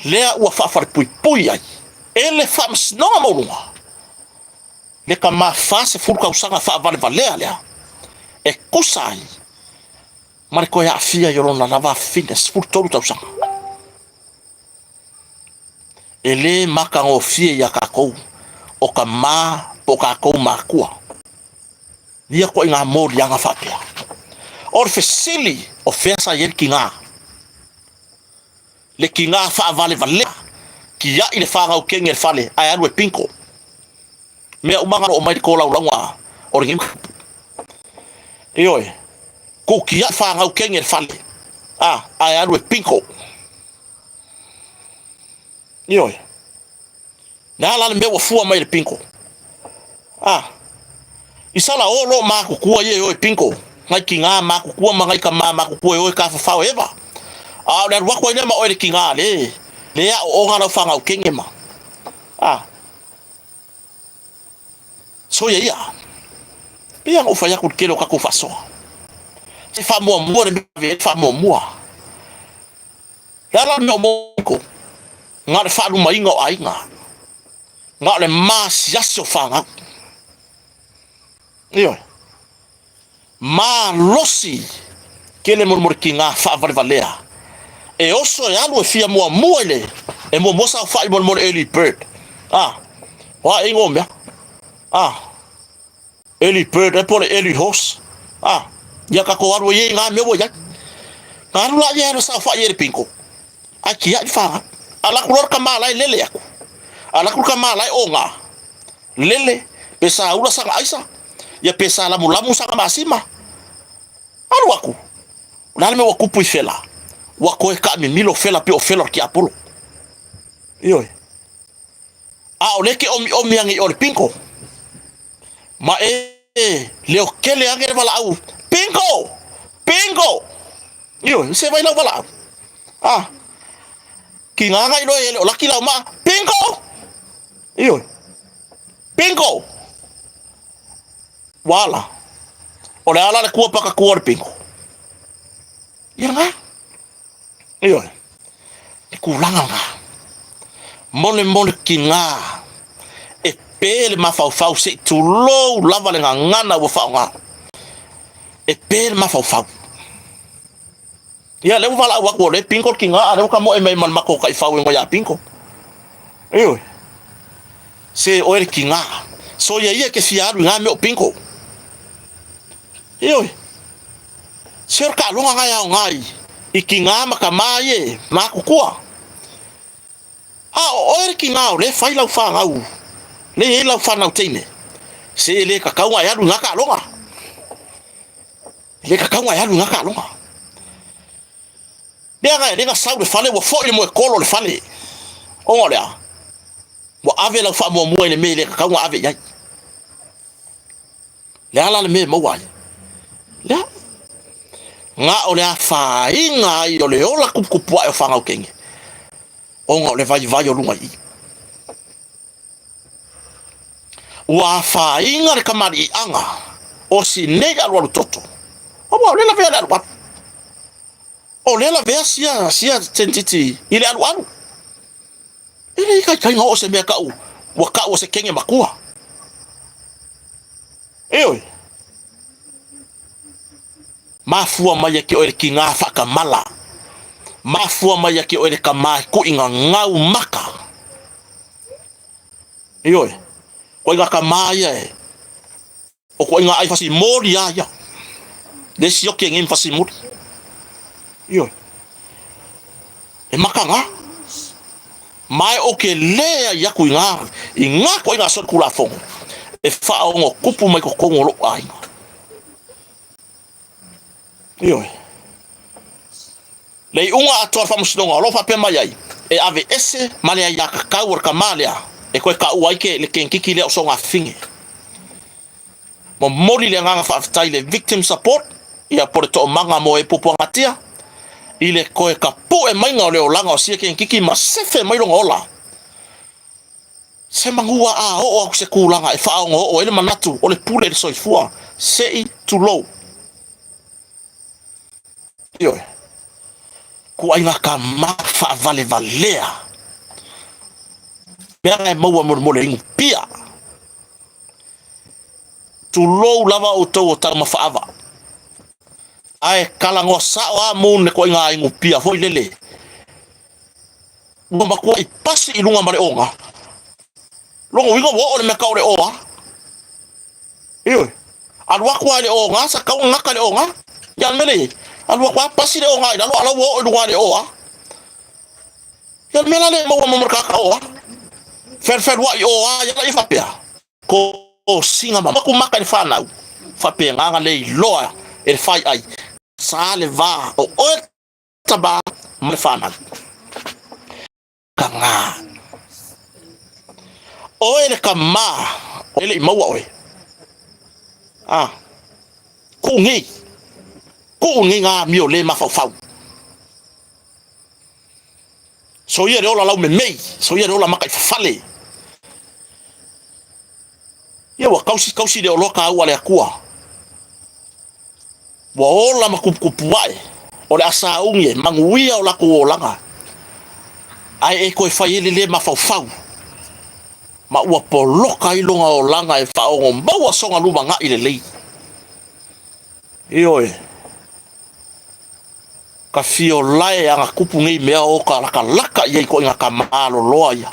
Speaker 1: lea ua fa pui ai ele fa no mo le ka ma fa se fulu kausanga fa vale lea e kusai marco ya fia yo na lava fitness fulu tolu tausanga ele maka o fie ya kako o ka ma po kako makua dia ko inga mor yang afapia or fesili ofensa yen kinga le kinga fa vale ki ya ile fa ngau kenge fale ai anu pinko me umanga o mai ko la ulangwa or ngim eoi ko ki ya fa ngau kenge fale ai anu pinko eoi na la me wo fu mai pinko isala olo ma ku kua ye oi pinko ngai kinga ma ku kua ma ngai ka ma ku kua oi ka fa eva le wa ko ma oi kinga le ya o ngana fa ngau kenge ma so ye ya pia o fa ya ku kelo ka ku fa so se fa mo le fa mo la no mo ko ngal fa lu mai ngo ai nga le mas ya so fa ngau io ma losi kele murmur kinga fa valea e oso ya lo fia mo ele e mo sa fa mo early bird wa ingom ya early bird e por early horse ya ka ko aro ye nga me bo ya karu la ya no sa fa ye pinko aki ya fa ala kulor kama lai lele ya ala kulor kama lai onga lele pesa ula sa aisa ya pesa la mulamu sa masima alu aku na me waku pui fela wako e ka mi milo fela pe o fela ki apolo io o leke o mi angi o pinko ma leo kele ange bala au pinko io se vai la bala ki nga ngai lo ele o laki la ma pinko io pinko wala ole ala le kua paka kua pinko iyo kulanga nga mole kinga e pele ma fau se tulo lava le ngana wo fa nga e pele ma fau ya le wala wa ko le pinko kinga ale ka mo e mai mal mako kai fau ngo ya pinko iyo se o kinga so ye ke fiaru nga me o pinko iyo cerca longa ngai ikinga makamaye makukua o kinga le fai la fa ngau le la fa na tine se le ka kaunga ya lunga ka longa le ka kaunga ya lunga ka longa le ga sau le fale wo fo le mo kolo le fale o le wo ave la fa mo le me le ka kaunga ave ya le ala le me mo wai le nga ole fa inga i ole ola kupua e fanga ukenge onga ole vai o lunga i wa fa inga le kamari anga o si nega lo toto ole la vela lo ole la vea sia tentiti ile alu ile kai ngo se me ka u wa ka o se kenge makua mafua mai ke o kinga fa mala mafua mai ke o kama ko inga ngau maka ko inga kama o ko inga ai fasi mori ya de si o ke ngim fasi mori e maka nga mai o ke lea ia ku inga ko inga so kula fongo e fa o kupu mai ko kongo lo ai yo le unga ator fa musnonga lo fa pe mai ai e ave ese male ya ka ur kamalia e ko ka uai ke le kenkiki le so nga finge mo moli le nga fa tai le victim support ia por to manga mo e popo ngatia ile ko e ka po e mai nga le o langa o sia kenkiki ma sefe mai lo ngola se mangua a o se kulanga e fa o ele manatu o le pule le soifua sei tu low yo ku ai nga ka ma fa vale valea pera e maua mo le pia tu low lava o to ta ma fa ava ai kala ngo sa o mun ne ko nga ingu pia foi lele mo ma ko i pasi i lunga mare onga longo wingo wo le meka ore oa iyo alwa kwa le onga sa ka nga ka le onga ya mele alwa kwa pasi le onga ida lo ala wo lunga le oa ya mela le mo mo ka oa fer wa oa ya la fa pia ko singa ma ko maka le fa na fa pia nga le loa e fai ai sa le va o taba ma fa na kanga o ele kama o ele maua oe ku ngi nga mio le mafau so ye ola lau me mei so ye ola makai fale ye wa kausi de oloka au ale akua wa ola makupupu wae o le asa unge manguia ola ko olanga ai e ko fai le mafau ma ua poloka i longa o langa e whaongo maua songa luma nga i le lei. Ioe. Ka fio lae anga kupu ngei mea o ka laka i ko inga ka maalo loa ia.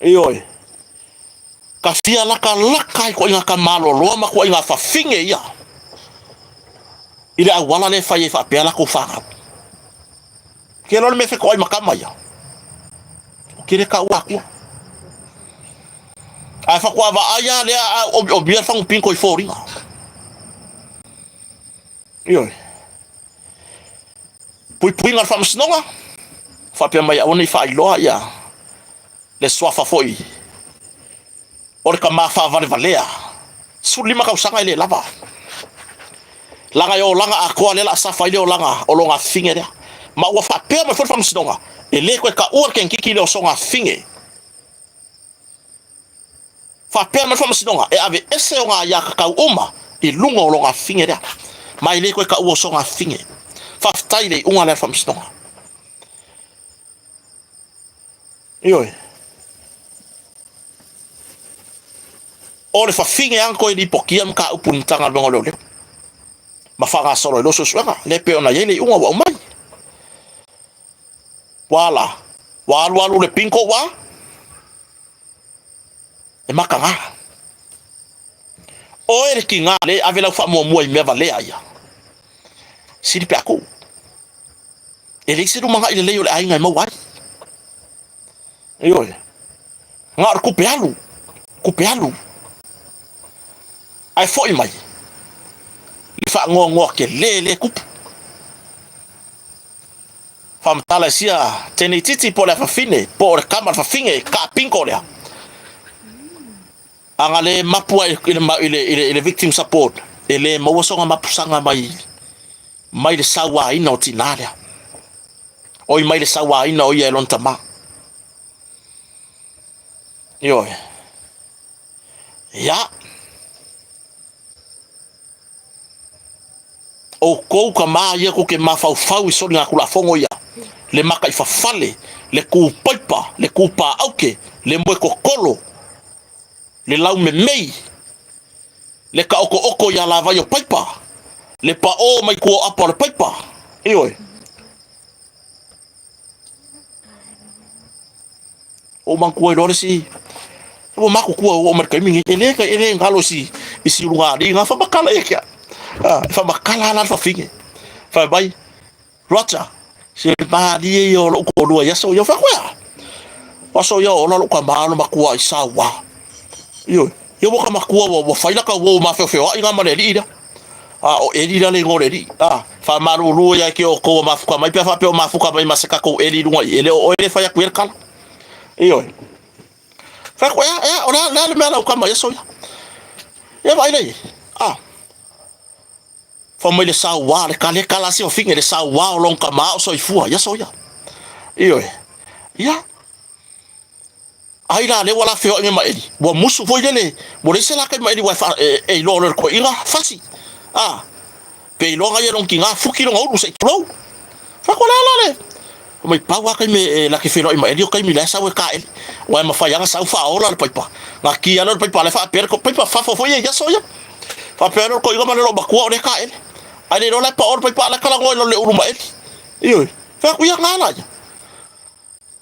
Speaker 1: Ioe. Ka fia laka i ko inga ka maalo loa ma ko inga whawhinge ia. Ile au wala le whai e whapea lako whakau. Ke lor me wheko ai makama ia. Kire ka wakua ai fa kwa va aya le o bia fa un pinko i fori yo pui ngar fa msnonga fa pe mai oni fa ilo ya le swafa foi or ka ma fa valea su lima ka usanga ile lava langa yo langa akwa le la sa fa ile o langa o longa fingere ma wa fa pe ma fa msnonga ele ko ka ur ken kiki le songa finge fa pe ma fa msnonga e ave ese nga ya ka uma i lunga o longa finge dia ma ele ko ka u songa finge fa taile unga le fa msnonga yo o le fa finge anko i pokia mka upuntanga longa le ma fa ga solo lo so swanga le pe ona yele unga wa mai wala walu le pinko wa e makanga o ele kinga le avela fa mo i meva le aya siri pe aku ele siru manga ile le yo ai ngai mo wai yo ngar ku pe alu ai foi mai li fa ngo ke le kupu fam tala sia teni titi po le fafine po le kama fafinge ka pinko le anga le mapua ile victim support ele mawasonga mapusanga mai le sawa ina o tinale oi mai le sawa ina o ye lontama yo ya o kou ka maa ia ko ke mafau i soni ngakula fongo ia le maka i fafale le ku paipa le ku pa auke le moe kokolo le lau me mei le ka oko ia la vai o paipa le pa o mai kua apa le paipa ioi o man kua i lore si o mako kua o marka imingi ele ngalo si isi lunga di nga fa bakala e kia fa bakala la fa finge fa bai rocha Se ba dia yo lo ko do ya so yo fa kwa. Wa so yo lo ko ma no makua I sawa. Yo mo ka makua wo fa ila ka wo ma fe I nga ma le ida. O eri la le ngore ri. Fa maru lu ya ke o ko ma fuka mai pe fa pe o ma fuka mai ma se ka ko eri lu ele o ele fa ya kwel kala. Fa kwa ya ora la le mala ka ma ya so ya. Ya vai le. Fa mai le sa wa le kala si o finge le sa wa o long ka ma o so I fua ya so ya. Ya. Ai la le wala fe o nge ma eri. Bo musu foi le. Bo le se la ka ma eri wa fa e lo lo ko ira fasi. Pe lo nga yero kinga fuki lo ngau se tlo. Fa ko la le. Mai pa wa kai me la ke fe no ma eri kai mi la sa we ka el. Wa ma fa ya sa fa o la pa pa. Nga ki ya lo pa pa le fa per ko pa fa fo ya so ya. Fa per ko iga ma lo ba ko o le ka el. Ai lo la pa o pa la kala ngo lo le uru ma eri. Fa ku ya ngala ya.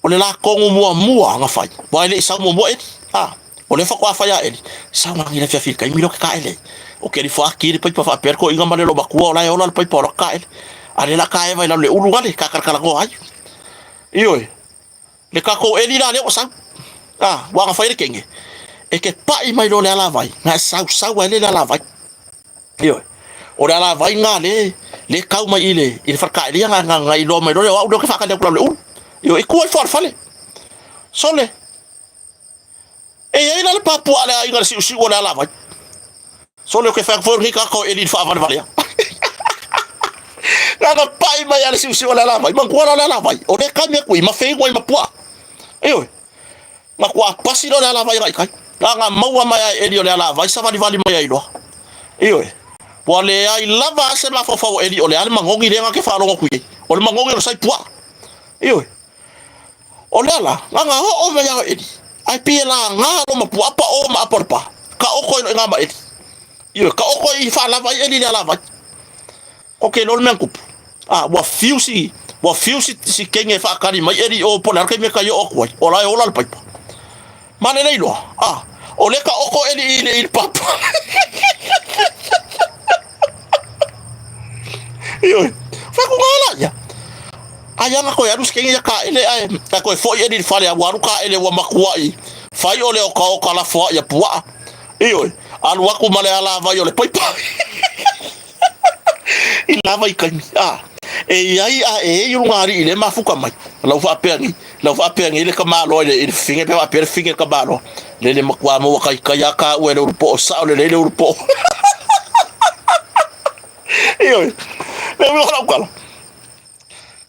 Speaker 1: O le la kongo mua nga fai. Wa le sa mua eri. O le fa ko fa ya eri. Sa ma ngi la fa kai mi lo ka ele. O ke ri fa ki ri pa fa per ko inga male lo ba ku la o la pa pa ka ele. Ale la ka e vai la le ulu ngale ka kala ngo ai. Le ka ko eli la le o sa. Wa nga fa ri kenge. E ke pa I mai lo le ala vai. Nga sa wa le la vai. O le ala vai nga le ka mai ile fa ka ele nga I lo mai lo o do ke fa ka le ku le ulu. E ku fa fa le. So le. E la le papu ala inga si o le ala vai. So le ke fa fo ri ka ko eli fa va valia. Nga pai mai ala si o la vai, man ko la vai. O le ka me ku ma fe ngoi ma pua. Ma kwa pasi lo la vai kai. Nga maua mai eli o la vai sa vali mai ai lo. Po le ai lava se la fo eli o le ale mangongi le nga ke fa lo ku ye. O le mangongi lo sai pua. O le ala nga o me ya eli. Ai pia la nga lo ma pua pa o ma pa. Ka o ko nga ma eli. Ka o ko I fa la vai eli la vai. Okay, lo men kupu. Wa fiusi si kenge fa kari mai eri o polar ke me ka yo okwa. Ola ola pa. Mane nei lo. O le ka oko eli il papa. Fa ku ngala ya. Aya nga ko ya rus kenge ya ka ele ai. Ta ko fo eli fa le wa ru ka ele wa makuai. Fa yo le o ka la fo ya pua. Alu aku male ala va yo le pa. I lava I kai e ai e yo ngari ile mafuka mai la fa pengi ile ka malo ile finge pe pa finge ka malo le makwa mo kai kaya ka o le urpo sa le urpo le mo ka kala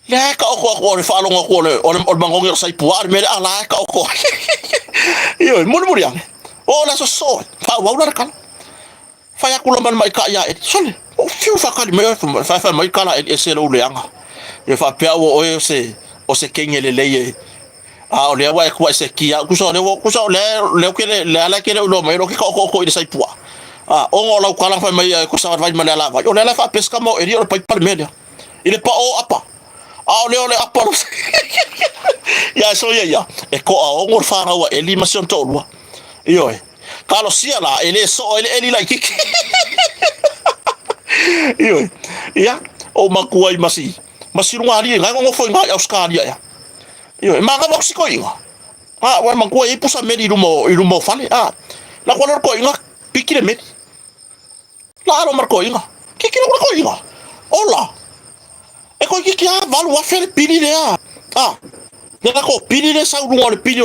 Speaker 1: le ka o le fa lo ngo le o mangongi sai puar me ala ka o mo yang o la so fa wa la kala fa ya kula man mai ka ya e sole o fiu fa ka me fa mai kala e se lo le anga e fa pe o se kenge le o le wa ko se kia ku so le ke le ala ke lo mai lo ke ko sai pua o ngo la kala fa mai ko sa vai mai la va o le fa pesca mo e rio pa media il pa o apa le apa ya so ya e ko o ngor fa wa e li masion to lo Carlos sia la ele so ele la kiki ya o makuai masi runga ali nga ngo foi nga Australia ya manga Mexico inga wa makuai pusa meri rumo fale la color ko inga pikire meri la ro marco inga kikire ko inga ola e ko kiki valu wa fer pili de de la ko pili de sa runga le pili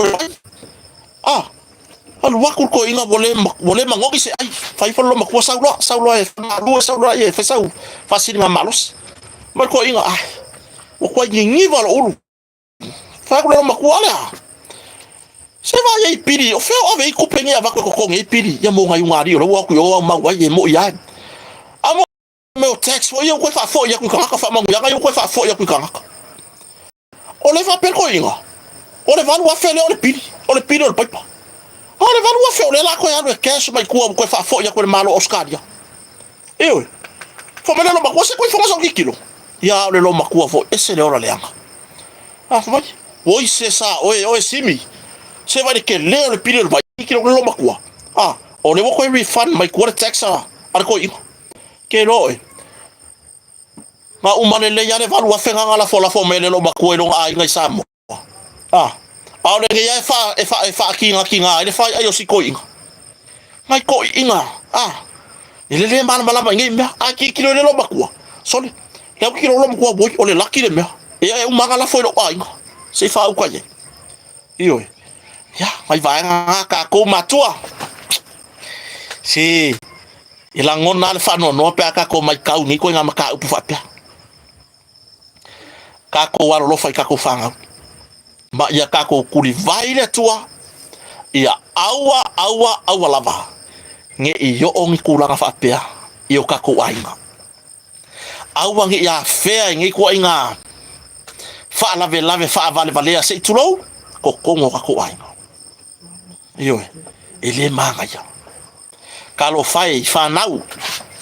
Speaker 1: alu waku ko inga vole mangoki se ai fai folo makua saulo e saulo e fa sau fasili malos marco inga o ko ngi valo ulu fa ko makua la se va ye pili o fe o ve ko pengi ava ko ngi pili ya mo ngai ngari lo waku yo ma wa ye mo ya amo meu text wo yo ko fa fo ya ku ka fa mangu ya yo ko fa fo ya ku ka o le va per ko inga o le va wa fele o le pili o le paipa ole valua fe ole la ko ya no cash mai ku ko fa fo ya ko malo Oscaria fo mena no ma ko se ko fo so kilo ya ole lo ma ku fo ese le ora le anga fo mai oi se sa oi simi se va de que le le pili vai kilo lo ma ku ole wo ko refund mai ku tax ar ko i ke lo nga umane le yale valu afenga ngala fola mele lo makuelo nga inga samo ole ke ya fa kinga ile fa ayo siko inga ngai ko inga ile mana mala ngai me aki kilo le lo makua sole le kilo lo makua boy ole laki le me e umanga la foilo inga se fa uka ye iyo ya mai vai nga ka ko matua si ilangon na le fa no pe aka ko mai kau ni ko nga maka upu fa pe kako waro lo fai kako fanga ma ya kako kuli vai le tua ia aua lava nge iyo ongi kula nga fa pe iyo kako ainga aua nge ya fea nge ko ainga fa lave fa vale se tulo ko kongo kako ainga iyo ele manga ya kalo fai fa nau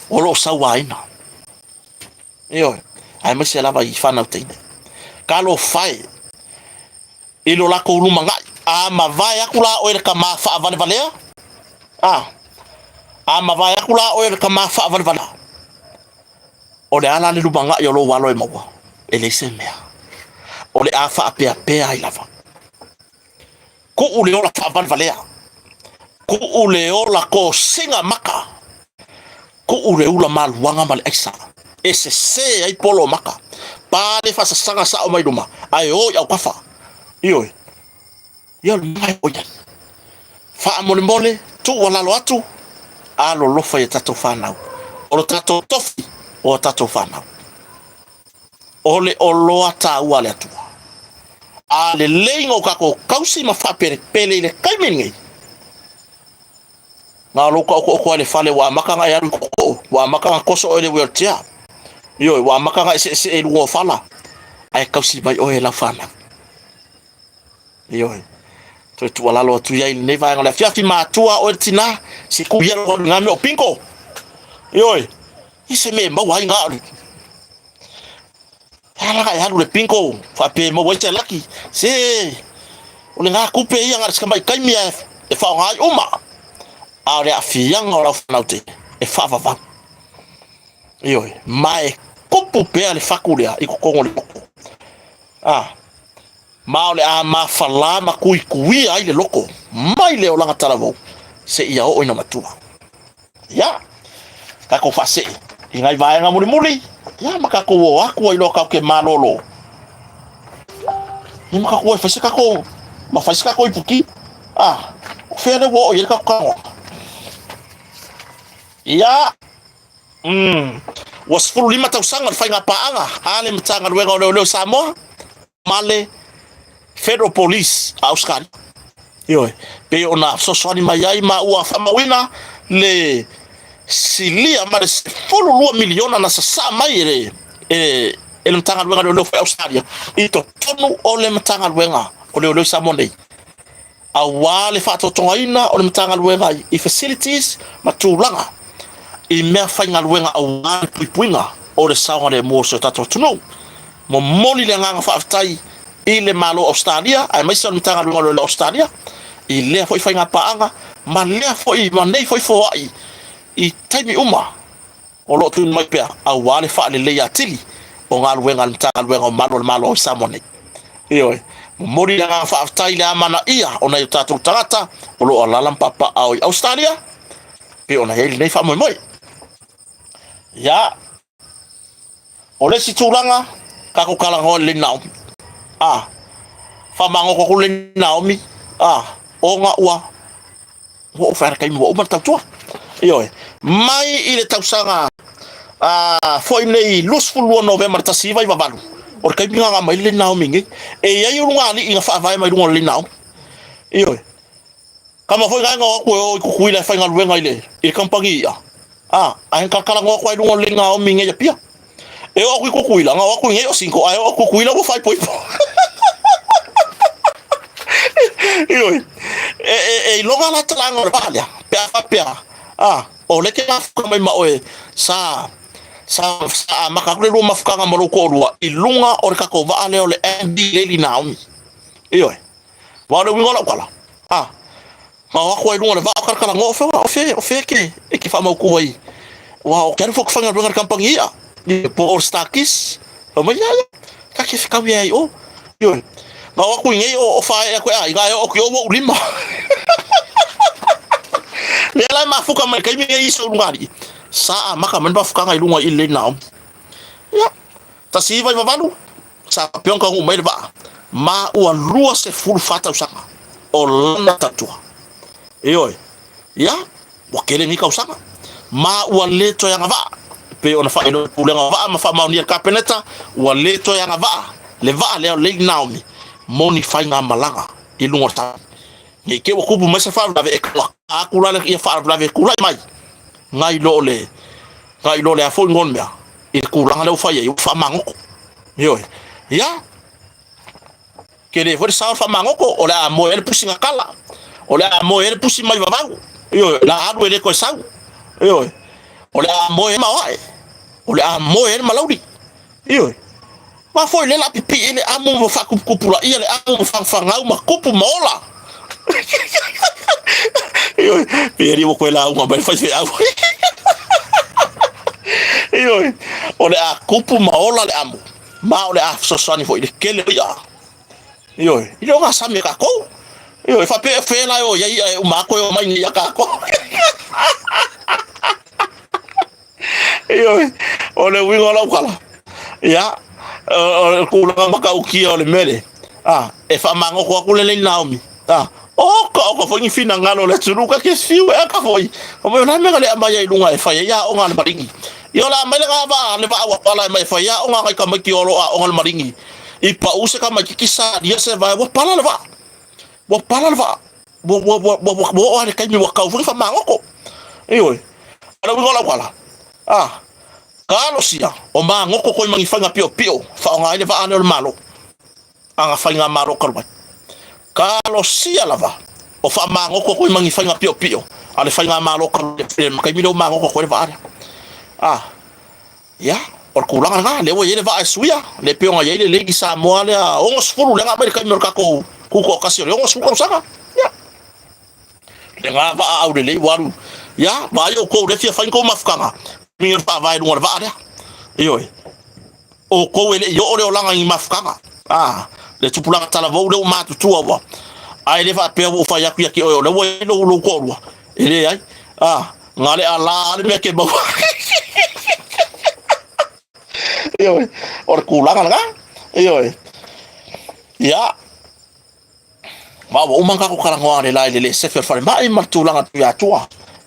Speaker 1: olo sawaina iyo ai mese lava I fa nau tine kalo fai ilo la ko luma ngai ma vai akula o ele kama fa vale ma vai akula o ele kama fa vale o le ala le luma ngai yo lo walo e mawa ele se mea o le afa pe ai lava ko ule ola fa vale ko ule ola ko singa maka ko ule ula maluanga mal exa ese se ai polo maka pale fa sanga sa o mai duma ai o ya kafa iyo yo mai o ya fa mole tu wala lo atu alo lo fa yata to fa na o tato tofi o tato fa na ole o lo ata wala tu ale lengo kako kausi ma fa pele le kaimengi na lo ko le fale wa makanga ya ko wa makanga koso ele weltia yo wa makanga se e luo fala ai kausi mai o la fana yo tu wala lo tu ya ne va ngala fiafi matua o tina si ku yelo ngame o pinko yo ise me ma wa nga ya lu le pinko fa pe mo wa laki se o nga ku pe ya ngara skamba kai mia e fa nga uma ale afiang ora fanaute e fa yo mai kupu pe ale fakulia I kongo le maole ma fala ma kui ai le loko mai le olanga talavo se ia o ina matua ya ka ko fase ingai vai nga muri ya maka ko wo aku I loka ke malolo ni maka ko fase ka ko ma fase ka ko ipuki fele wo o ka ko ya was full lima tausanga fai nga paanga ale mtanga luenga leo Samoa male federal police Australia yo pe ona soswani mayai ma ua fama wina le silia ma full lua miliona na sa mai ele mtanga luenga leo Australia ito tonu ole mtanga luenga o leo Samoa awale fa to tongaina ole mtanga luenga I facilities matulanga I mea whainga luenga au ngāre puipuinga o le saonga le mōso tato tunu. Mo moli le nganga whaafitai I le malo Australia, ai maisa o mtanga luenga le Australia, I lea fwoi whainga paanga, ma lea fwoi, ma nei fwoi fwoi I taimi uma o lo tunu mai pia, au wale wha le leia tili o ngā luenga le mtanga luenga o malo o Samoa. Ioi, mo moli le nganga whaafitai le amana ia o na i tato tangata o lo o lalampapa au I Australia, pe ona heli nei wha moi. Ya ole si tulanga kako kalango le Naomi fa mango ko le Naomi o nga ua o fer kai mo ma tatu yo mai ile tausanga foi nei lusful November tasiva I babalu o kai binga mai le Naomi ngi e ya yunga ni inga fa vai mai lungo le Naomi yo kama foi nga ko kuila fa nga luenga ile I kampangia ai kakala ngo kwai lungo le ngao minge ya pia e o ku kuila ngao ku nge o 5 ai o ku kuila wo 5.4 yo longa la tlango palia pia o le ke afuka mai ma oe sa makakule lo mafuka mo ko lua I lunga o ka ko va ale o le ndi le Naomi yo wa le wingola kala ma wa ko lunga le va ka kala ngo o fe ke e ki fa mo ku wai wa o ke fo fanga lunga kampangia po all stakis o mai ya ka ke fika wi ai o yo ma wa ku ngai o fa ya ko ai ga o ko mo lima le la ma fuka mai kai mi iso ngari sa maka man ba fuka ngai lunga ile na ya ta si vai valu sa pion ka mai ba ma o lua se full fata usanga o lana tatua yo ya wa kele ni ka usanga ma o leto ya ngava pe ona fa ino pulenga va ma fa ma ni ka peneta o leto ya ngava le va le naomi moni fai nga malanga ilunga ta ni ke wo kubu masa fa lave ekwa akula le ia fa lave kula mai ngai lo le afo ngon mea e kula le fa ye fa mangoko yo ya ke le vo sa fa mangoko o la mo el pusi ngakala o la mo el pusi mai vavau yo la adu ele ko sau yo o la mo e mawai o la mo el malaudi yo ma foi le la pipi ele amo mo fa kupula ele amo fa ngau ma kupu mola yo peri mo ko la uma ba fa fe au yo o le a kupu mola le amo ma o le a so sani foi le kele ya yo ilo nga sa me ka ko yo fa pe la yo ya ma ko yo mai ya ka ko yo o le wingo la kala ya o ku la ma ka u ki o le mele e fa mango ko ku le naomi o ko foi fina ngalo le tsuruka ke fiu e ka foi o me na me le mai ai lunga e fa ya o nga le maringi yo la mai nga ba le ba wa pala mai fa ya o nga ka mai ki o nga le maringi i pa use ka mai ki sa dia se va wa pala le va bo o le kai mi wa ka foi fa mango ko yo ala wingo la kala kalo sia o mango ko mangi fanga pio fa nga ile va ane le malo anga fanga malo kalwa kalo sia lava o fa mango ko mangi fanga pio ale fanga malo kalwa kai mi lo mango ko va ya or kulanga nga le wo yele va suya le pio nga yele le gisa mo ale o ngosfuru le nga amerika mi ka ko okasio le ngosfuru ko saka ya le nga va au le waru ya va yo ko le fia fa ko mafkanga mi pa vai no va ada yo o ko ele yo o langa i mafkanga le tupulanga tala vo le ma tu wa ai le va pe o fa ya ki o le wo lo ko wa ele ai ngale ala le me ke ba yo or kulanga nga yo ya ma o manga ko kala ngwa le se fer fa ma i martulanga tu ya tua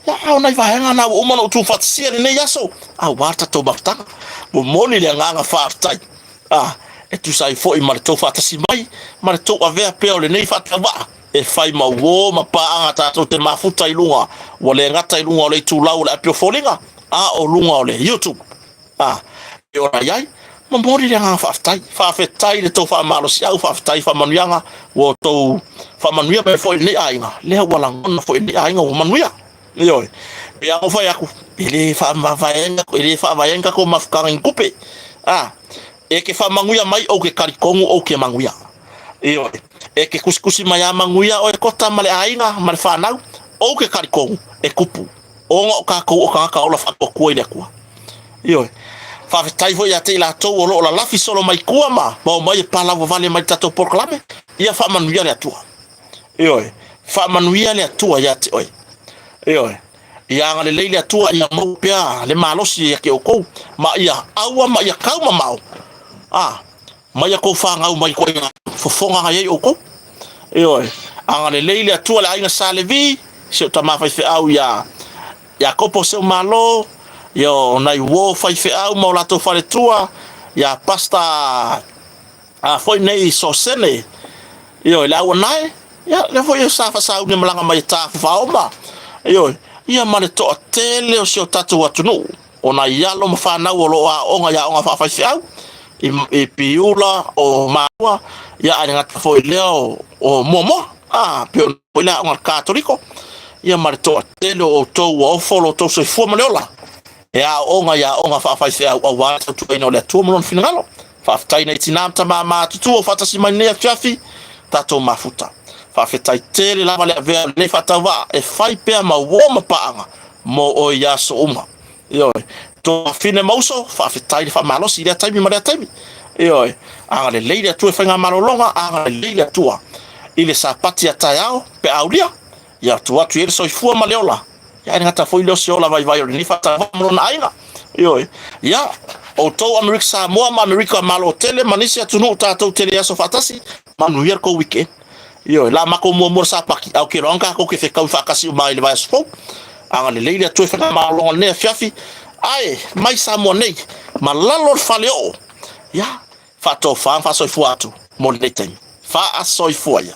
Speaker 1: ya ona vai nga na o mano tu fatsia ne yaso wata to bakta bo moni le nga fa tai e tu sai fo i marto fatasi mai marto ave pe o le nei fatava e fai ma wo ma pa anga ta te mafuta i lunga wo le ngata i lunga o le tu lau le apio folinga o lunga o le YouTube e ora yai ma mori le nga fa fetai le to fa malo si au fa fetai fa manuanga wo to fa manuia pe fo ni ainga le wala ngona fo ni ainga wo manuia yo e a fa yaku ele fa vaenga ko mafkanga kupe e ke fa manguia mai o ke karikongu o ke manguia yo e ke kuskusi mai a manguia o e kota male ainga male fa nau o ke karikongu e kupu o ngo ka ko o la fa ko ile kwa yo fa tai vo ya te la to o la lafi solo mai kwa ma mai pala vo vale mai tato proclame ia fa manuia le atua yo fa manuia le atua ya te oi yo ia ngale leile atua ia mo pia le malosi ya ke ko ma ia aua ma ia kau ma mau ma ia ko fa ngau mai ko ia fofonga ia o ko yo ngale leile atua la inga salevi se ta ma fa fe au ya ko po se malo yo nai wo fa fe au mo la to fa le tua ya pasta foi nei so sene yo la wonai ya le foi sa fa sa u ni malanga mai ta fa o ma yo ia male to tele o sio tatu watunu ona yalo mfana wolo onga ya onga fa fa e piula o mawa ya anga foi leo o momo pe la onga katoliko ia male to tele o to o folo to se fo maleola ya onga fa fa o wa to ino le to mon finalo fa fa ina itinam tama ma tu o fata simane ya chafi tato mafuta fa fetai tele la vale ve le fatava e fai pe ma wo ma paanga mo o ya so uma Yo, to fine mauso fa fitai fa malos ile taimi mare taimi. Yo, anga le leile tu fa ngamalolonga anga le leile tua. Ile sapati ya tayao pe aulia. Ya tu watu ile so fua maleola. Ya ngata foi lo se ola vai vai ni fa ta mona ainga. Yo, ya o to America Samoa ma America malo tele manisia tunu ta to tele ya so fatasi manu yer ko weekend. Yo, la mako mo sa paki au ke ronga ko ke fe kau fa kasi mai le vai so. Anga le leile tu fa ngamalolonga ne fiafi. Ai, mai Samoa nei, ma lalo faleo. Ya, fa to fa so fua tu. Mo le tem. Fa a so fua ya.